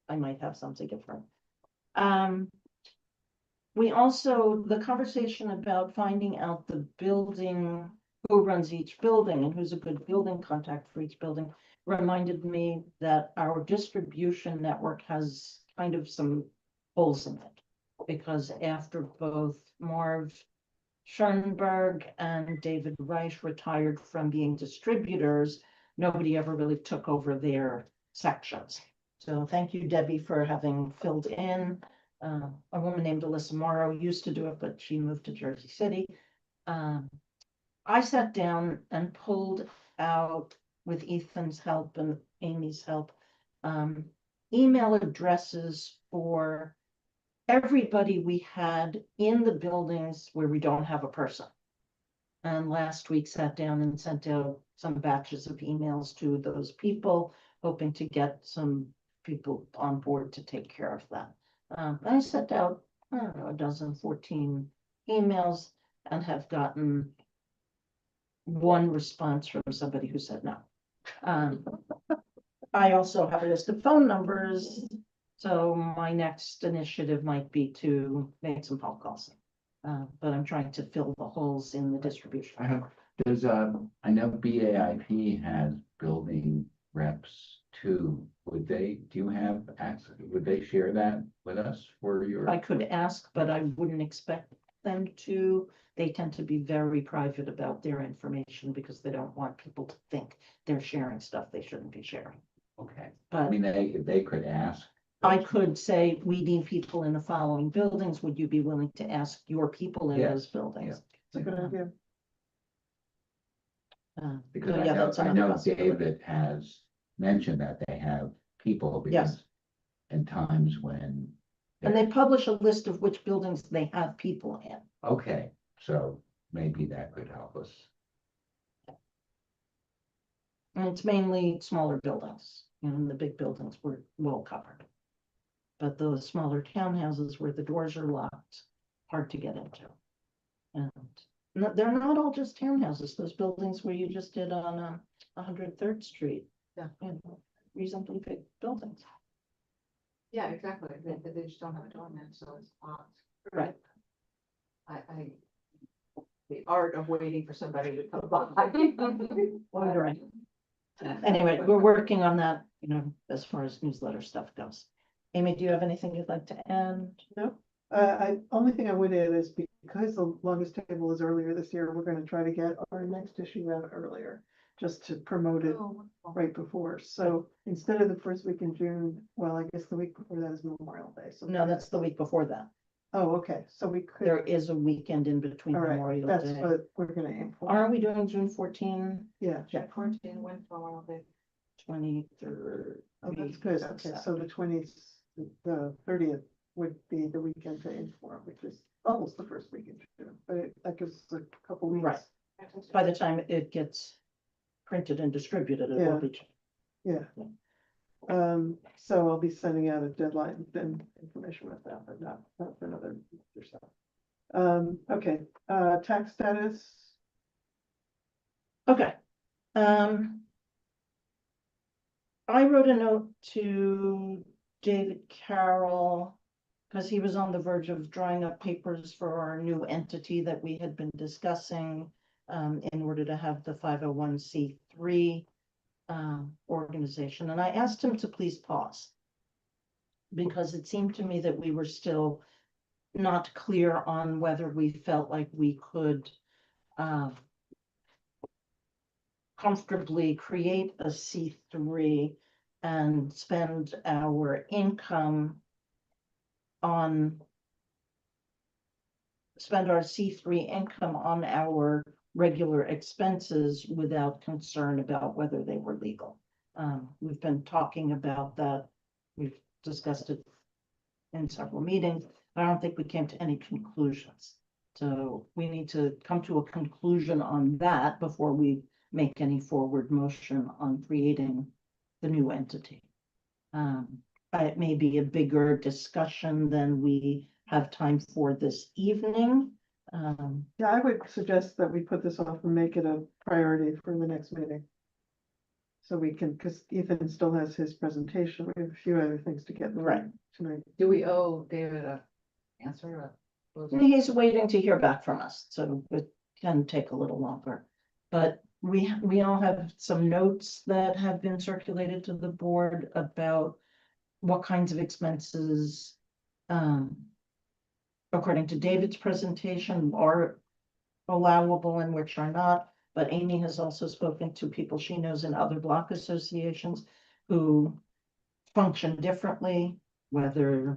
I might have some to give her. We also, the conversation about finding out the building, who runs each building and who's a good building contact for each building, reminded me that our distribution network has kind of some holes in it. Because after both Marv Schoenberg and David Reich retired from being distributors, nobody ever really took over their sections. So thank you, Debbie, for having filled in. A woman named Alyssa Morrow used to do it, but she moved to Jersey City. I sat down and pulled out, with Ethan's help and Amy's help, email addresses for everybody we had in the buildings where we don't have a person. And last week sat down and sent out some batches of emails to those people, hoping to get some people on board to take care of that. I sent out, I don't know, 14 emails and have gotten one response from somebody who said no. I also have a list of phone numbers, so my next initiative might be to make some phone calls. But I'm trying to fill the holes in the distribution.
I know BAIP has building reps too. Do you have access? Would they share that with us for your?
I could ask, but I wouldn't expect them to. They tend to be very private about their information because they don't want people to think they're sharing stuff they shouldn't be sharing.
Okay, I
But
mean, they could ask.
I could say, we need people in the following buildings. Would you be willing to ask your people in
Yes,
those buildings?
It's a good idea.
Because
So
I
yeah,
know,
that's
I
another
know
possibility.
David has mentioned that they have people
Yes.
because and times when.
And they publish a list of which buildings they have people in.
Okay, so maybe that could help us.
And it's mainly smaller buildings, and the big buildings were well covered. But those smaller townhouses where the doors are locked, hard to get into. And they're not all just townhouses, those buildings where you just did on 103rd Street.
Yeah.
Reasonably big buildings.
Yeah, exactly. They just don't have a doorman, so it's locked.
Right.
The art of waiting for somebody to come by.
Wondering. Anyway, we're working on that, as far as newsletter stuff goes. Amy, do you have anything you'd like to add?
No, only thing I would add is because the longest table is earlier this year, we're gonna try to get our next issue out earlier, just to promote it
Oh, wonderful.
right before. So instead of the first week in June, well, I guess the week before that is Memorial Day, so.
No, that's the week before that.
Oh, okay, so we could,
There is a weekend in between
all right,
Memorial
that's
Day.
what we're gonna aim for.
Are we doing June 14,
Yeah,
Check 14 went for a while, they
23rd?
oh, that's good, okay, so the 30th would be the weekend to inform, which is almost the first week in June, but that gives us a couple weeks.
Right. By the time it gets printed and distributed, it will be.
Yeah. So I'll be sending out a deadline and information with that, but not for another month or so. Okay, tax status,
Okay. I wrote a note to David Carroll because he was on the verge of drawing up papers for our new entity that we had been discussing in order to have the 501c3 organization. And I asked him to please pause because it seemed to me that we were still not clear on whether we felt like we could comfortably create a C3 and spend our income spend our C3 income on our regular expenses without concern about whether they were legal. We've been talking about that. We've discussed it in several meetings. I don't think we came to any conclusions. So we need to come to a conclusion on that before we make any forward motion on creating the new entity. It may be a bigger discussion than we have time for this evening.
yeah, I would suggest that we put this off and make it a priority for the next meeting. So we can, because Ethan still has his presentation, we have a few other things to get through
Right.
tonight.
Do we owe David a answer?
He's waiting to hear back from us, so it can take a little longer. But we all have some notes that have been circulated to the board about what kinds of expenses, according to David's presentation, are allowable and which are not. But Amy has also spoken to people she knows in other block associations who function differently, whether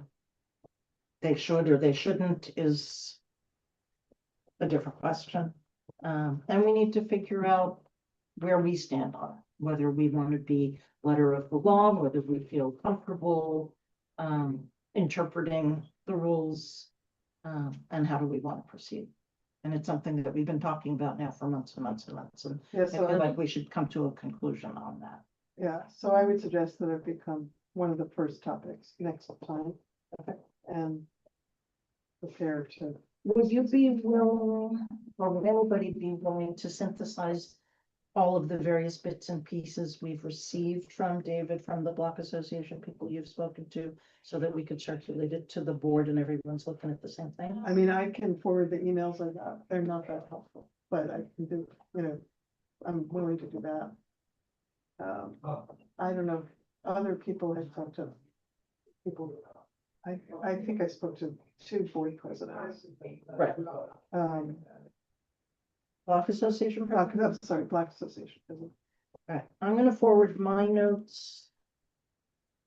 they should or they shouldn't is a different question. And we need to figure out where we stand on it, whether we want to be letter of the law, whether we feel comfortable interpreting the rules, and how do we want to proceed. And it's something that we've been talking about now for months and months and months, and
Yeah,
I
so,
feel like we should come to a conclusion on that.
yeah, so I would suggest that it become one of the first topics next time. And prepare to,
Would you be willing, or would anybody be willing to synthesize all of the various bits and pieces we've received from David, from the Block Association, people you've spoken to, so that we could circulate it to the board and everyone's looking at the same thing?
I mean, I can forward the emails I got, they're not that helpful, but I can do, I'm willing to do that. I don't know, other people have talked to people. I think I spoke to 2 board presidents.
Right. Block Association?
I'm sorry, Black Association.
All right, I'm gonna forward my notes.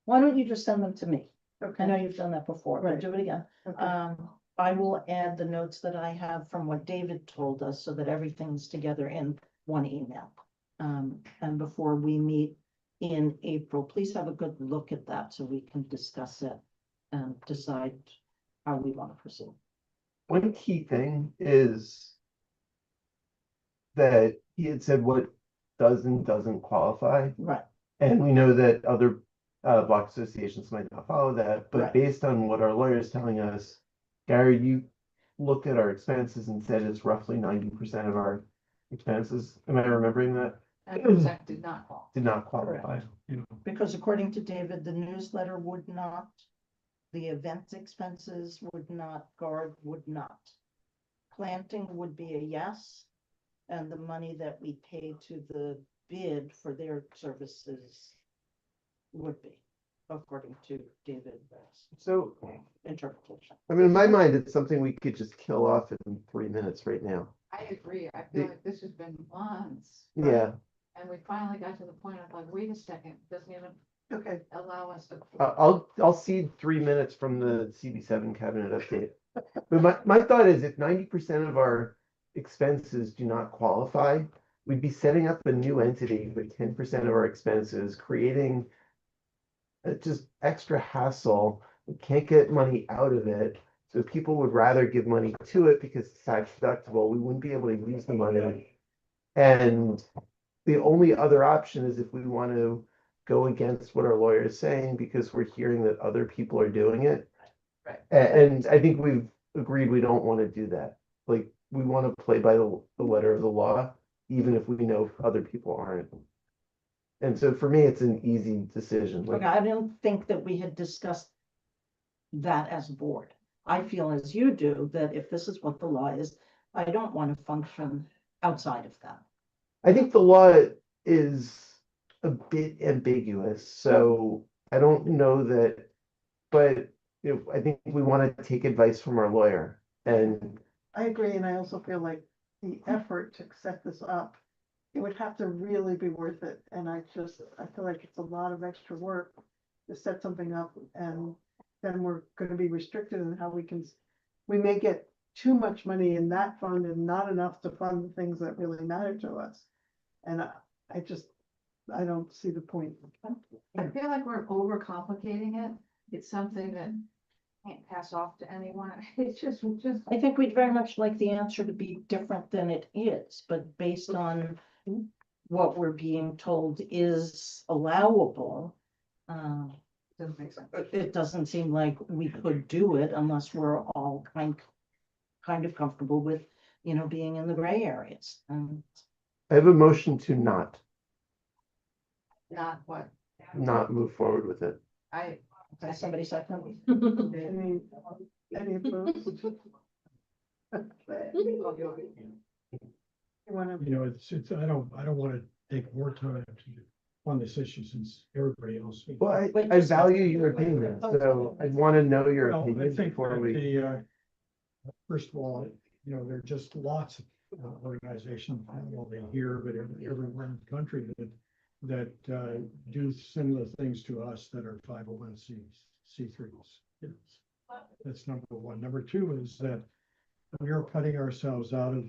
Why don't you just send them to me? I know you've done that before, but
Right.
do it again.
Okay.
I will add the notes that I have from what David told us so that everything's together in one email. And before we meet in April, please have a good look at that so we can discuss it and decide how we want to proceed.
One key thing is that he had said what does and doesn't qualify.
Right,
And we know that other block associations might not follow that, but
Right.
based on what our lawyer is telling us, Gary, you looked at our expenses and said it's roughly 90% of our expenses. Am I remembering that?
And percent did not qualify.
Did not qualify.
You know,
because according to David, the newsletter would not, the event expenses would not, guard would not. Planting would be a yes, and the money that we paid to the bid for their services would be, according to David's
So,
interpretation.
I mean, in my mind, it's something we could just kill off in 3 minutes right now.
I agree. I feel like this has been months.
Yeah,
And we finally got to the point of like, wait a second, doesn't even
Okay,
allow us to.
I'll cede 3 minutes from the CB7 cabinet update. But my thought is if 90% of our expenses do not qualify, we'd be setting up a new entity with 10% of our expenses, creating just extra hassle. We can't get money out of it. So people would rather give money to it because it's tax deductible. We wouldn't be able to use the money. And the only other option is if we want to go against what our lawyer is saying because we're hearing that other people are doing it.
Right.
And I think we've agreed we don't want to do that. Like, we want to play by the letter of the law, even if we know other people aren't. And so for me, it's an easy decision. Like,
Okay, I don't think that we had discussed that as a board. I feel as you do, that if this is what the law is, I don't want to function outside of that.
I think the law is a bit ambiguous, so I don't know that, but I think we want to take advice from our lawyer. And
I agree, and I also feel like the effort to set this up, it would have to really be worth it, and I feel like it's a lot of extra work to set something up, and then we're gonna be restricted in how we may get too much money in that fund and not enough to fund the things that really matter to us. And I don't see the point.
I feel like we're overcomplicating it. It's something that can't pass off to anyone. It's just.
I think we'd very much like the answer to be different than it is, but based on what we're being told is allowable,
Doesn't make sense.
it doesn't seem like we could do it unless we're all kind of comfortable with, being in the gray areas.
I have a motion to not
Not what
move forward with it.
I.
Has somebody second?
Any opposed? You wanna,
you know, it's, I don't want to take more time on this issue since everybody else.
Well,
Wait,
I
just-
value your opinion, so I'd want to know your
Well, I
opinion
think
before
that
we.
first of all, there are just lots of organizations, not only here, but everywhere in the country that do similar things to us that are 501c3s. That's number one. Number two is that we are cutting ourselves out of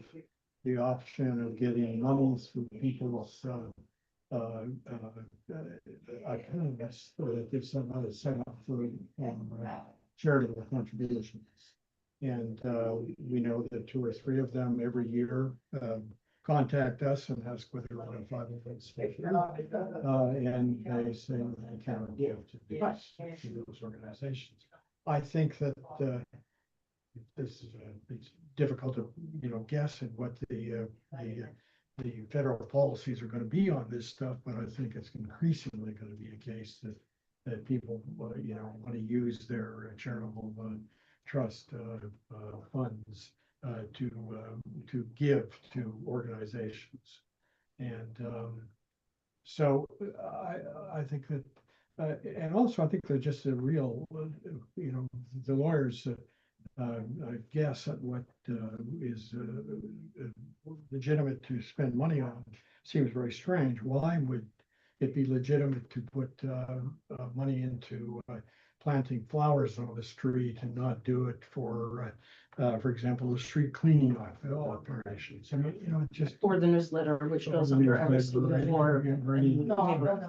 the option of getting money through people's accounts that if someone is set up for charitable contributions. And we know that 2 or 3 of them every year contact us and ask whether we're on 501c3. And they say they cannot give to those organizations. I think that this is it's difficult to guess at what the federal policies are going to be on this stuff, but I think it's increasingly going to be a case that people want to use their charitable trust funds to give to organizations. And so I think that and also I think they're just a real the lawyers guess at what is legitimate to spend money on seems very strange. Why would it be legitimate to put money into planting flowers on the street and not do it for example, the street cleaning operations. I mean, you know, just.
Or the newsletter, which goes under every or.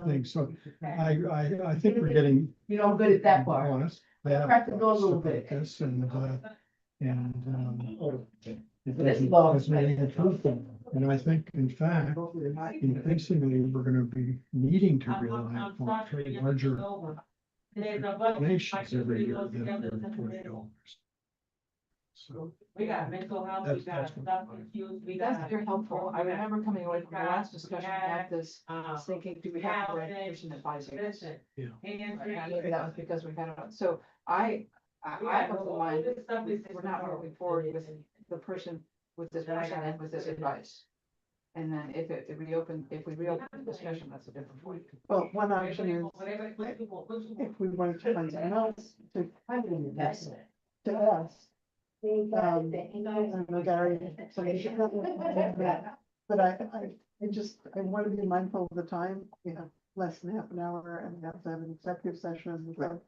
Thing, so I think we're getting.
You know, I'm good at that part.
Honest.
Crack the door a little bit.
This and
Let's go.
it's really a truth thing. And I think, in fact, increasingly, we're gonna be needing to rely upon larger donations every year than $40. So.
We got mental health,
we got
substance use,
That's very helpful. I remember coming away from the last discussion, we had this, thinking, do we have the right person advising us?
Yeah.
And maybe that was because we had, so I was the mind, we're not moving forward with the person, with this person and with this advice. And then if we reopen the discussion, that's a different point.
Well, one option is, if we wanted to find someone else to ask. I know Gary, somebody should not want that, but I want to be mindful of the time. We have less than half an hour and we have to have an executive session, and so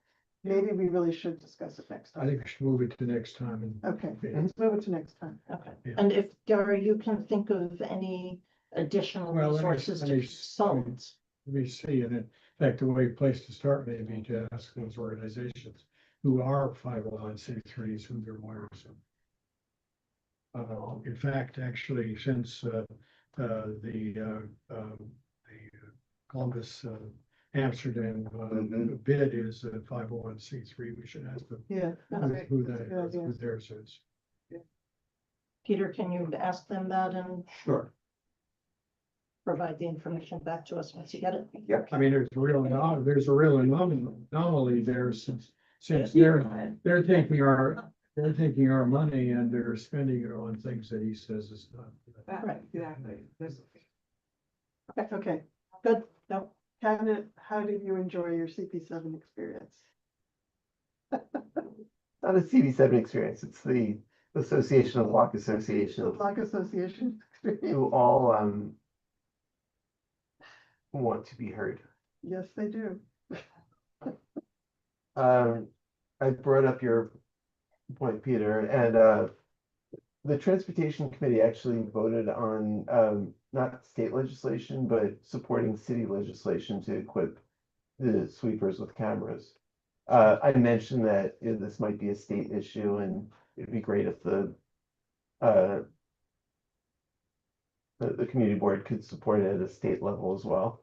maybe we really should discuss it next
I
time.
think we should move it to next time and.
Okay, let's move it to next time.
Okay,
Yeah.
and if Gary, you can think of any additional
Well,
resources
let
to
me-
consult.
Let me see, and in fact, the way place to start may be to ask those organizations who are 501c3s, who their lawyers are. In fact, actually, since the Columbus Amsterdam bid is a 501c3, we should ask them
Yeah.
who theirs is.
Peter, can you ask them that and
Sure.
provide the information back to us once you get it?
Yep.
I mean, there's a real anomaly there since they're taking our money and they're spending it on things that he says is not.
Right.
Exactly.
Okay,
Good, no,
how did you enjoy your CP7 experience?
Not a CV7 experience, it's the Association of Block Associations,
Block Association experience?
who all, want to be heard.
Yes, they do.
I brought up your point, Peter, and the Transportation Committee actually voted on not state legislation, but supporting city legislation to equip the sweepers with cameras. I mentioned that this might be a state issue, and it'd be great if the community board could support it at a state level as well.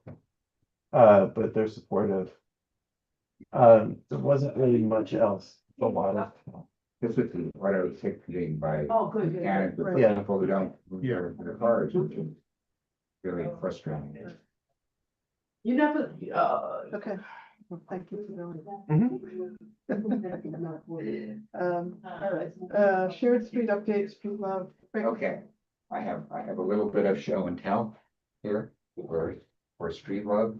But they're supportive. There wasn't really much else, a lot of.
This is what I was thinking by.
Oh, good.
And for
Yeah.
people who don't move their cars, which is really frustrating.
You never,
Okay, well, thank you for doing that. Shared street updates, street love.
Okay, I have a little bit of show and tell here for street love.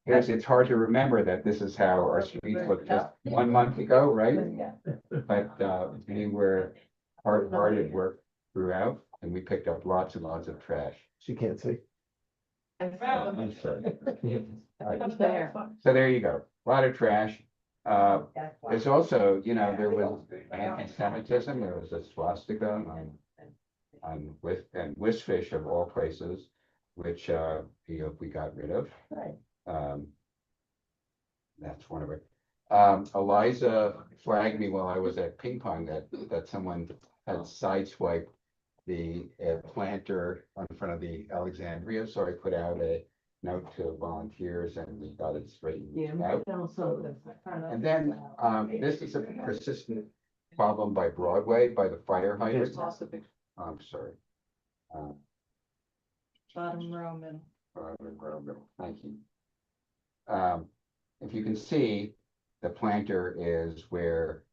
Yes, it's hard to remember that this is how our streets looked just 1 month ago, right? But we were hard at work throughout, and we picked up lots and lots of trash.
She can't see.
I'm sorry.
There.
So there you go, a lot of trash. There's also, there was anti-Semitism, there was a swastika on Wishfish of all places, which, we got rid of. That's one of it. Eliza flagged me while I was at ping pong that someone had sideswiped the planter on front of the Alexandria, so I put out a note to volunteers and we got it straightened out. And then, this is a persistent problem by Broadway, by the fire hydrant. I'm sorry.
bottom Roman.
Thank you. If you can see, the planter is where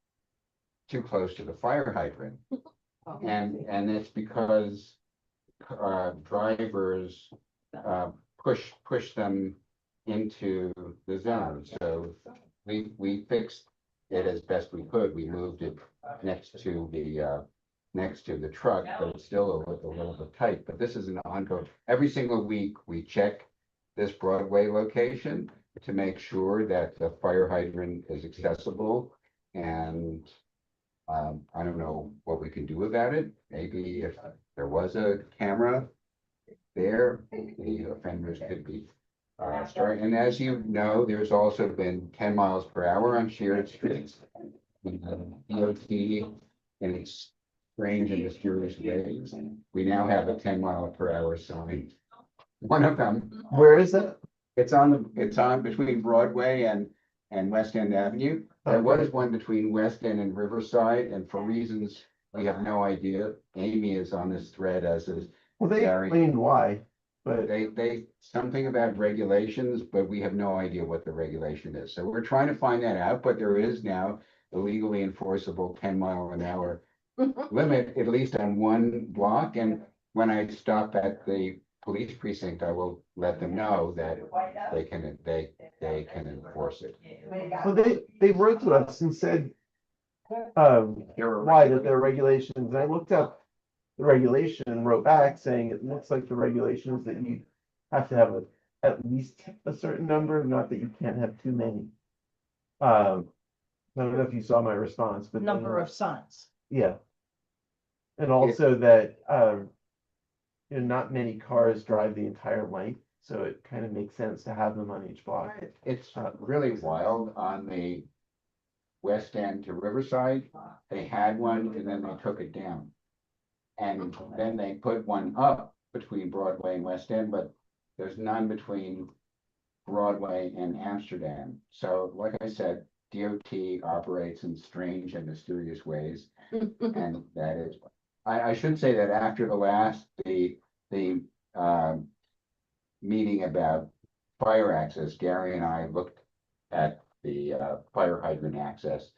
too close to the fire hydrant. And it's because drivers push them into the zone. So we fixed it as best we could. We moved it next to the truck, but it's still a little bit tight. But this is an ongoing. Every single week we check this Broadway location, to make sure that the fire hydrant is accessible. And I don't know what we can do about it. Maybe if there was a camera there, the offenders could be starting. And as you know, there's also been 10 miles per hour on shared streets. DOT in its strange and mysterious ways. We now have a 10-mile-per-hour sign. One of them,
Where is it?
it's on between Broadway and West End Avenue. There was one between West End and Riverside, and for reasons we have no idea. Amy is on this thread, as is
Well, they
Gary.
explained why, but
They, something about regulations, but we have no idea what the regulation is. So we're trying to find that out, but there is now a legally enforceable 10-mile-an-hour limit, at least on one block. And when I stop at the police precinct, I will let them know that they can enforce it.
well, they wrote to us and said,
There are
why that there are regulations, and I looked up the regulation and wrote back saying it looks like the regulations that you have to have at least a certain number, not that you can't have too many. I don't know if you saw my response, but then,
Number of signs.
yeah. And also that, not many cars drive the entire length, so it kind of makes sense to have them on each block.
Right.
It's really wild. On the West End to Riverside, they had one and then they took it down. And then they put one up between Broadway and West End, but there's none between Broadway and Amsterdam. So like I said, DOT operates in strange and mysterious ways. And that is, I should say that after the meeting about fire access, Gary and I looked at the fire hydrant access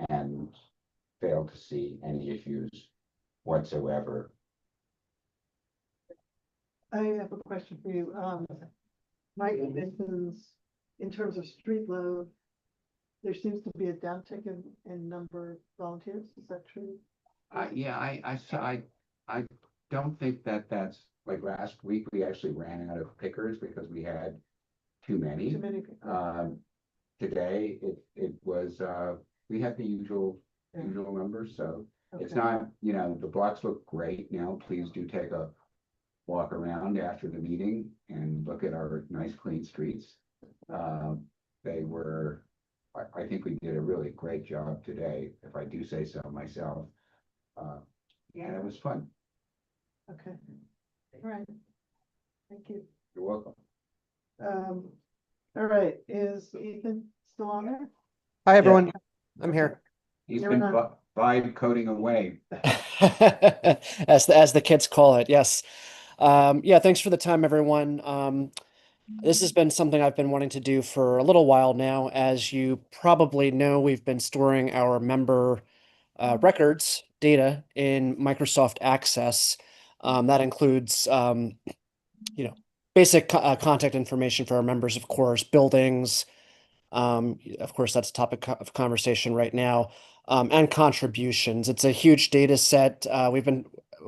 and failed to see any issues whatsoever.
I have a question for you. Mike mentions in terms of street load, there seems to be a downtick in number of volunteers. Is that true?
Yeah, I don't think that's, like last week, we actually ran out of pickers because we had too many.
Too many people.
Today, it was, we had the usual numbers, so it's
Okay.
not, the blocks look great now. Please do take a walk around after the meeting and look at our nice clean streets. They were, I think we did a really great job today, if I do say so myself. And it was fun.
Okay. All right. Thank you.
You're welcome.
All right, is Ethan still on there?
Hi, everyone. I'm here.
He's
Yeah,
been
we're not-
vibe coding away.
As the kids call it, yes. Yeah, thanks for the time, everyone. This has been something I've been wanting to do for a little while now. As you probably know, we've been storing our member records data in Microsoft Access. That includes, basic contact information for our members, of course, buildings. Of course, that's a topic of conversation right now. And contributions. It's a huge data set. We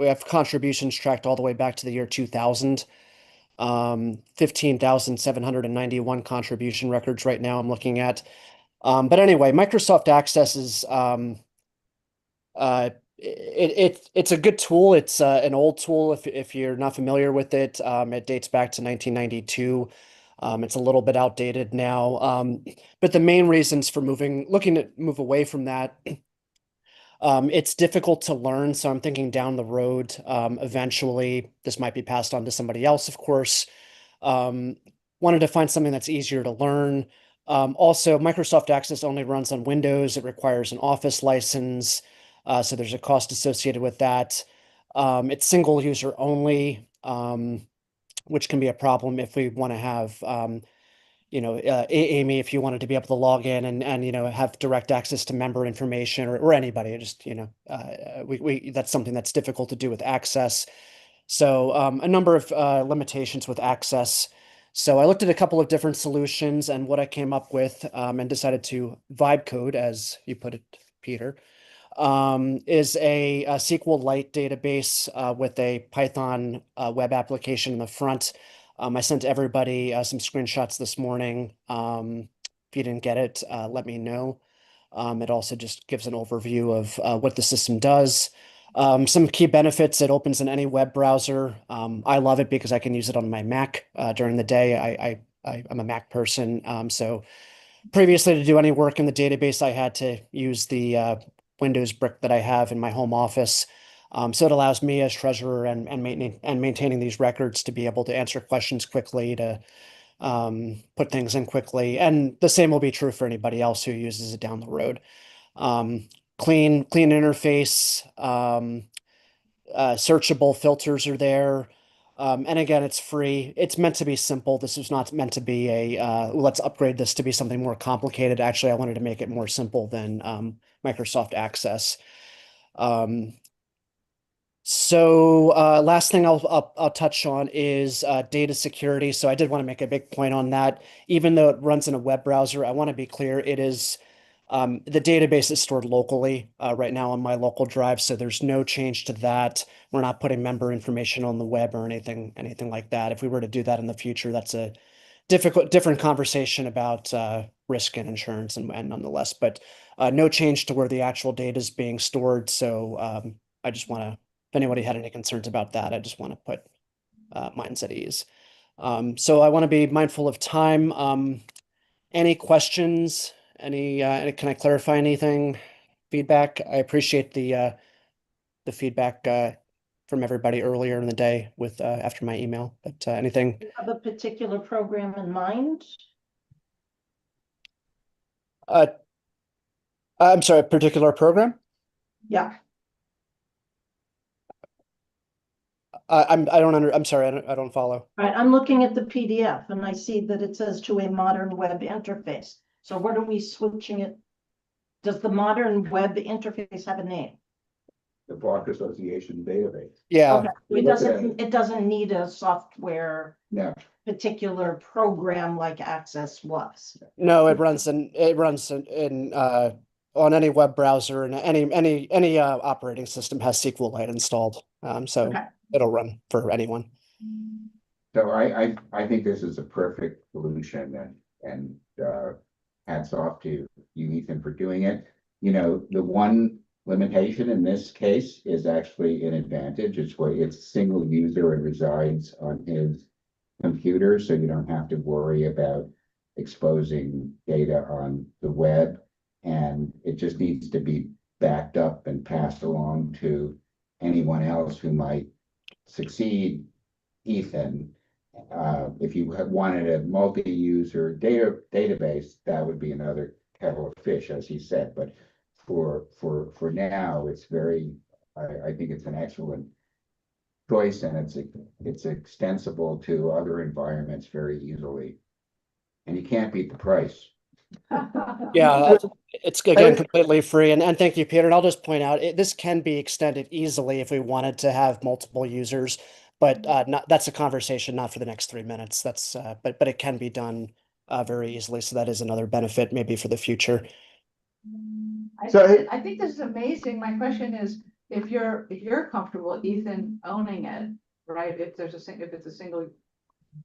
have contributions tracked all the way back to the year 2000. 15,791 contribution records right now I'm looking at. But anyway, Microsoft Access is it's a good tool. It's an old tool if you're not familiar with it. It dates back to 1992. It's a little bit outdated now. But the main reasons for looking to move away from that, it's difficult to learn. So I'm thinking down the road, eventually this might be passed on to somebody else, of course. Wanted to find something that's easier to learn. Also, Microsoft Access only runs on Windows. It requires an Office license. So there's a cost associated with that. It's single user only, which can be a problem if we want to have, Amy, if you wanted to be able to log in and have direct access to member information or anybody, just, that's something that's difficult to do with Access. So a number of limitations with Access. So I looked at a couple of different solutions, and what I came up with and decided to vibe code, as you put it, Peter, is a SQLite database with a Python web application in the front. I sent everybody some screenshots this morning. If you didn't get it, let me know. It also just gives an overview of what the system does. Some key benefits: it opens in any web browser. I love it because I can use it on my Mac during the day. I'm a Mac person, so previously to do any work in the database, I had to use the Windows brick that I have in my home office. So it allows me as treasurer and maintaining these records to be able to answer questions quickly, to put things in quickly, and the same will be true for anybody else who uses it down the road. Clean interface, searchable filters are there. And again, it's free. It's meant to be simple. This is not meant to be a let's upgrade this to be something more complicated. Actually, I wanted to make it more simple than Microsoft Access. Last thing I'll touch on is data security. So I did want to make a big point on that. Even though it runs in a web browser, I want to be clear, it is the database is stored locally right now on my local drive, so there's no change to that. We're not putting member information on the web or anything like that. If we were to do that in the future, that's a different conversation about risk and insurance and nonetheless, but no change to where the actual data is being stored. So I just want to, if anybody had any concerns about that, I just want to put minds at ease. So I want to be mindful of time. Any questions? Can I clarify anything? Feedback? I appreciate the feedback from everybody earlier in the day with after my email. But anything?
Do you have a particular program in mind?
I'm sorry, a particular program?
Yeah.
I'm sorry, I don't follow.
All right, I'm looking at the PDF and I see that it says to a modern web interface. So what are we switching it? Does the modern web interface have a name?
The Block Association database.
Yeah.
Okay, it doesn't need a software
No,
particular program like Access was.
No, it runs in on any web browser, and any operating system has SQLite installed. So
Okay.
it'll run for anyone.
so I think this is a perfect solution, and hats off to you, Ethan, for doing it. You know, the one limitation in this case is actually an advantage. It's a single user and resides on his computer, so you don't have to worry about exposing data on the web. And it just needs to be backed up and passed along to anyone else who might succeed Ethan. If you had wanted a multi-user database, that would be another kettle of fish, as he said. But for now, it's I think it's an excellent choice, and it's extensible to other environments very easily. And you can't beat the price.
Yeah, it's again completely free, and thank you, Peter. And I'll just point out this can be extended easily if we wanted to have multiple users, but that's a conversation not for the next 3 minutes. That's but it can be done very easily. So that is another benefit maybe for the future.
I think this is amazing. My question is, if you're comfortable, Ethan, owning it, right? If it's a single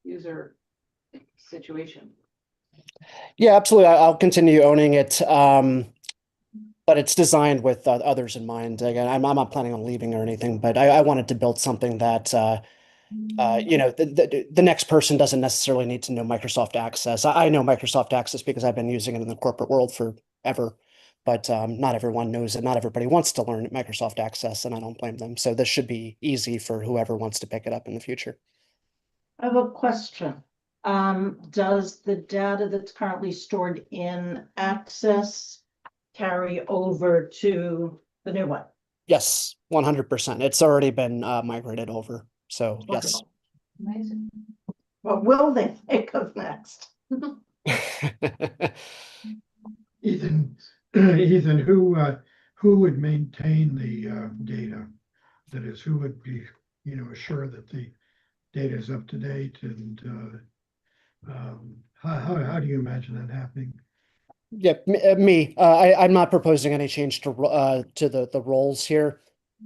user situation.
Yeah, absolutely. I'll continue owning it. But it's designed with others in mind. Again, I'm not planning on leaving or anything, but I wanted to build something that the next person doesn't necessarily need to know Microsoft Access. I know Microsoft Access because I've been using it in the corporate world forever, but not everyone knows it. Not everybody wants to learn Microsoft Access, and I don't blame them. So this should be easy for whoever wants to pick it up in the future.
I have a question. Does the data that's currently stored in Access carry over to the new one?
Yes, 100%. It's already been migrated over. So yes.
Amazing.
What will they think of next?
Ethan, who would maintain the data? That is, who would be, assure that the data is up to date, and how do you imagine that happening?
Yeah, me. I'm not proposing any change to the roles here,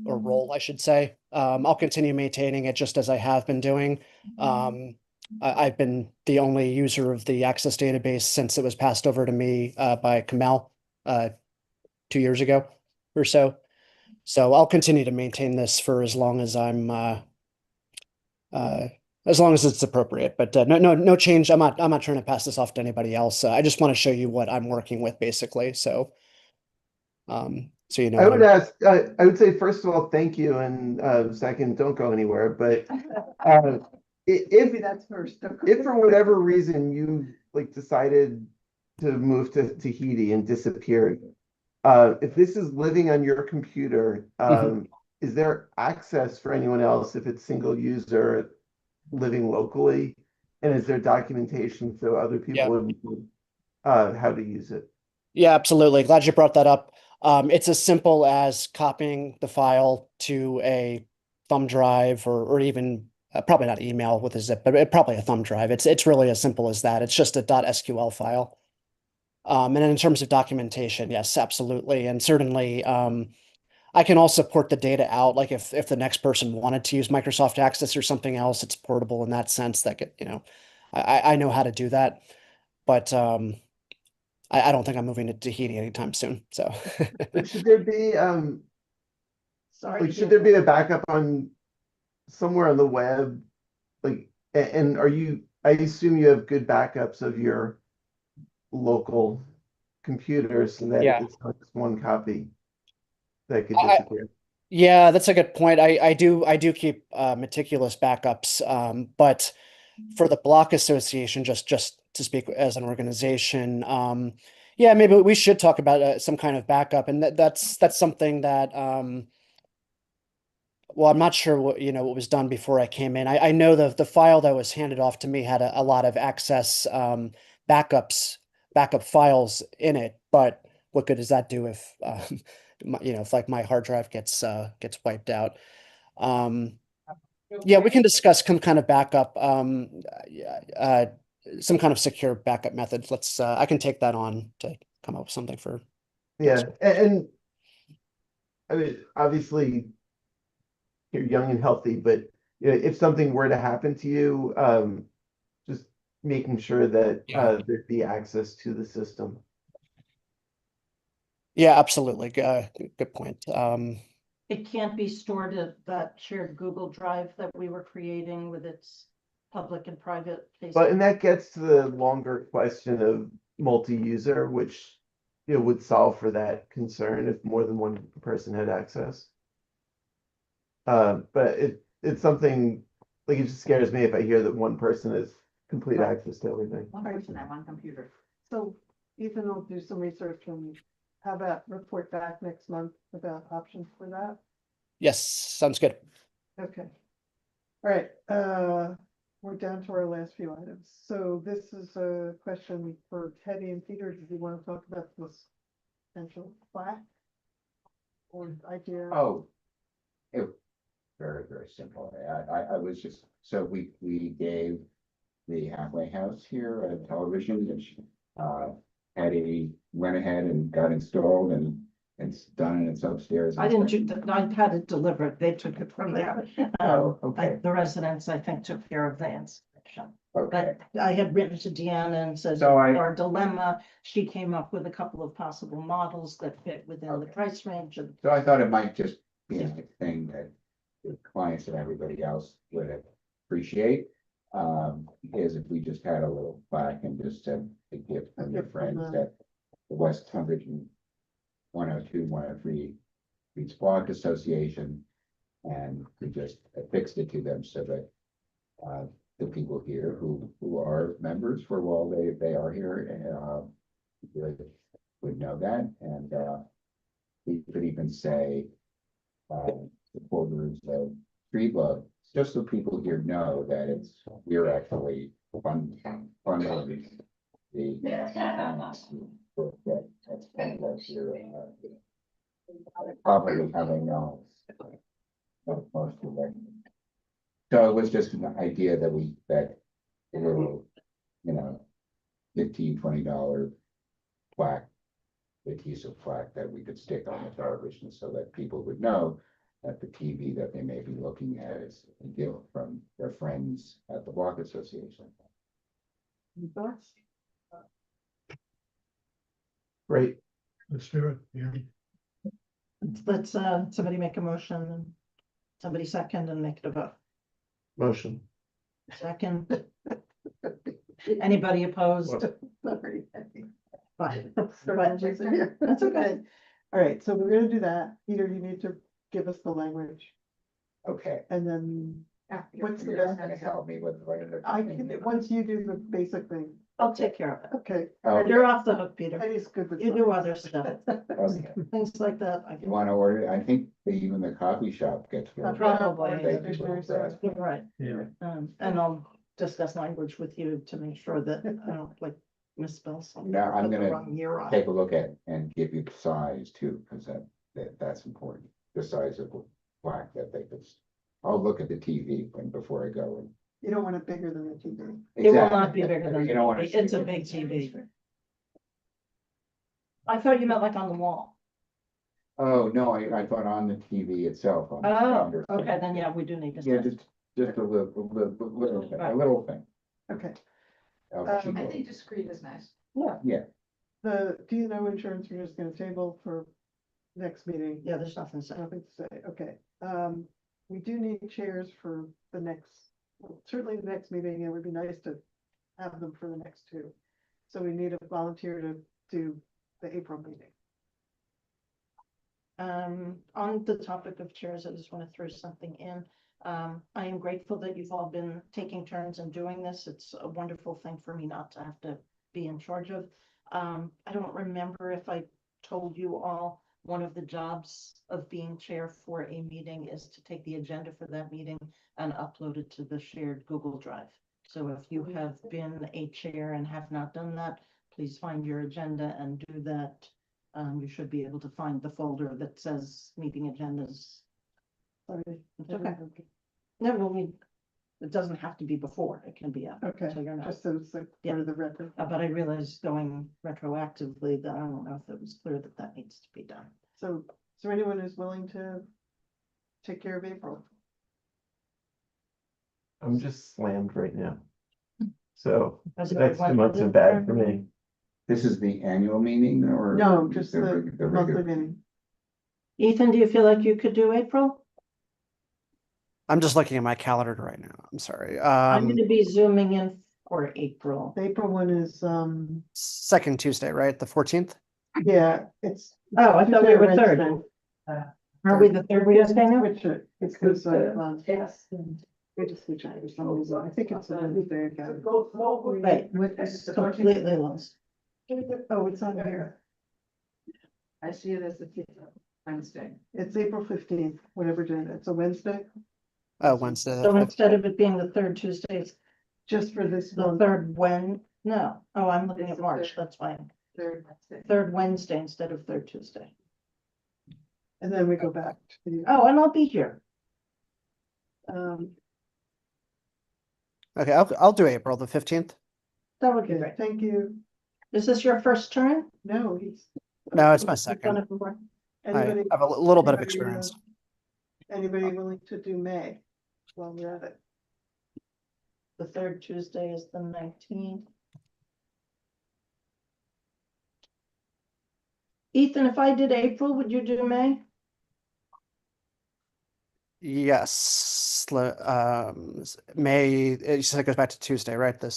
or role, I should say. I'll continue maintaining it just as I have been doing. I've been the only user of the Access database since it was passed over to me by Kamal 2 years ago or so. So I'll continue to maintain this for as long as as long as it's appropriate. But no change. I'm not trying to pass this off to anybody else. I just want to show you what I'm working with, basically. So so you know.
I
what
would
I'm-
ask, I would say, first of all, thank you, and second, don't go anywhere, but
Maybe that's first.
if for whatever reason you like decided to move to Tahiti and disappeared, if this is living on your computer, is there access for anyone else if it's single user living locally? And is there documentation so other people would how to use it?
Yeah, absolutely. Glad you brought that up. It's as simple as copying the file to a thumb drive or even probably not email with a zip, but probably a thumb drive. It's really as simple as that. It's just a .SQL file. And then in terms of documentation, yes, absolutely. And certainly, I can also port the data out. Like if the next person wanted to use Microsoft Access or something else, it's portable in that sense. I know how to do that. But I don't think I'm moving to Tahiti anytime soon. So
But should there be
Sorry.
like should there be a backup on somewhere on the web? Like and are you I assume you have good backups of your local computers so that
yeah.
it's not just one copy that could
I,
disappear.
Yeah, that's a good point. I do keep meticulous backups, but for the Block Association, just to speak as an organization, yeah, maybe we should talk about some kind of backup, and that's something that well, I'm not sure what was done before I came in. I know the file that was handed off to me had a lot of Access backup files in it, but what good does that do if if like my hard drive gets wiped out? Yeah, we can discuss some kind of backup, some kind of secure backup methods. I can take that on to come up with something for.
Yeah, and I mean, obviously you're young and healthy, but if something were to happen to you, just making sure that there'd be access to the system.
Yeah, absolutely. Good point.
It can't be stored at that shared Google Drive that we were creating with its public and private.
And that gets to the longer question of multi-user, which would solve for that concern if more than one person had access. But it's something like it just scares me if I hear that one person has complete access to everything.
One person at one computer.
So Ethan will do some research and have that report back next month about options for that.
Yes, sounds good.
Okay. All right, we're down to our last few items. So this is a question for Teddy and Peter. Did you want to talk about this potential plaque? Or idea?
Oh, it very, very simple. I was just, so we gave the halfway house here a television, which Patty went ahead and got installed and it's done and it's upstairs.
I had it delivered. They took it from there.
Oh, okay.
The residents, I think, took care of the installation.
Okay.
But I had written to Deanna and said,
So
our dilemma, she came up with a couple of possible models that fit within the price range. And
So I thought it might just be a thing that the clients and everybody else would appreciate. Is if we just had a little plaque and just said a gift from your friends at the West 102, 103 Beach Block Association. And we just affixed it to them so that the people here who are members for while they are here would know that. And we could even say supporters of Street Love, just so people here know that we're actually funding the work that's kind of here. Probably having most of it. So it was just an idea that a little, $15, $20 plaque, adhesive plaque that we could stick on the television so that people would know at the TV that they may be looking at is a gift from their friends at the Walk Association.
Any thoughts?
Great.
Let's do it, yeah.
Let's, somebody make a motion and somebody second and make it a vote.
Motion.
Second. Anybody opposed?
Sorry.
Fine.
That's okay. All right, so we're gonna do that. Peter, you need to give us the language
Okay.
and then what's the
You're
best?
gonna help me with what it is.
I can, once you do the basic thing.
I'll take care of it.
Okay.
Oh,
You're off the hook, Peter.
Eddie's good with.
You do other stuff,
okay.
things like that. I
You
can,
wanna order, I think even the coffee shop gets. one.
Probably.
They do it,
you're right.
Yeah.
And I'll discuss language with you to make sure that I don't like misspell something.
No, I'm
put the
gonna
wrong year on it.
Take a look at and give you the size too, because that's important, the size of the plaque that they could. I'll look at the TV before I go and.
You don't want it bigger than the TV.
It will
Exactly.
not be bigger than,
You don't wanna
the TV. It's
see
a
what-
big TV. I thought you meant like on the wall.
Oh, no, I thought on the TV itself. on the
Oh,
standard thing.
okay, then yeah, we do need to.
Yeah, just a little thing.
Okay,
I think discreet is nice.
Yeah,
the D and O insurance, we're just gonna table for next meeting.
yeah, there's nothing to say.
Nothing to say, okay. We do need chairs for the next, well, certainly the next meeting. It would be nice to have them for the next two. So we need a volunteer to do the April meeting.
On the topic of chairs, I just want to throw something in. I am grateful that you've all been taking turns and doing this. It's a wonderful thing for me not to have to be in charge of. I don't remember if I told you all, one of the jobs of being chair for a meeting is to take the agenda for that meeting and upload it to the shared Google Drive. So if you have been a chair and have not done that, please find your agenda and do that. You should be able to find the folder that says meeting agendas.
Sorry.
It's okay. No, well, it doesn't have to be before, it can be after.
Okay,
So you're not,
just so it's like part of the record.
but I realized going retroactively that I don't know if it was clear that that needs to be done.
So, is there anyone who's willing to take care of April?
I'm just slammed right now. So
As
the
it
next 2
went
months
through
are bad
the-
for me.
This is the annual meeting or?
No, just the
regular-
monthly meeting.
Ethan, do you feel like you could do April?
I'm just looking at my calendar right now. I'm sorry.
I'm gonna be zooming in for April.
The April one is,
Second Tuesday, right? The 14th?
yeah, it's.
Oh, I thought we were third.
Wednesday.
Are we the third Tuesday now?
Switch it, it's because yes. We just switch it for some reason. I think it's a Wednesday again.
Right, completely lost.
Oh, it's on here.
I see it as the Wednesday.
It's April 15th, whatever day, it's a Wednesday,
Oh, Wednesday. the
So
15th.
instead of it being the third Tuesday, it's
just for this
the
month.
third no, oh, I'm looking
It's
at
the
March,
third.
that's fine.
Third Wednesday.
Third Wednesday instead of third Tuesday.
And then we go back to the,
Oh, and I'll be here.
Okay, I'll do April the 15th.
That would be
okay,
great.
thank you.
Is this your first turn?
No, he's.
No, it's my
You've done
second.
it before?
I
Anybody,
have a little bit of
anybody,
experience.
anybody willing to do May? While we're at it,
The third Tuesday is the 19th. Ethan, if I did April, would you do May?
Yes. May, you said it goes back to Tuesday, right? I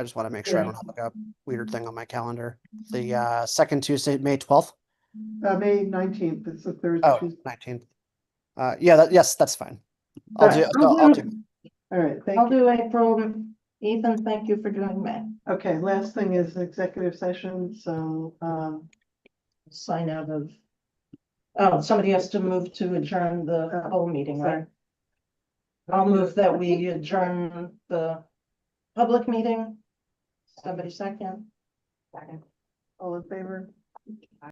just want to make sure I
Yeah.
don't have like a weird thing on my calendar. The second Tuesday, May 12th?
May 19th, it's the third
Oh,
Tuesday.
19th. Yeah, yes, that's fine. I'll do,
Alright,
I'll do.
All right, thank
I'll
you.
do April. Ethan, thank you for doing May.
Okay, last thing is executive session, so,
Sign out of. Oh, somebody has to move to adjourn the whole meeting, right? I'll move that we adjourn the public meeting. Somebody second.
all in favor?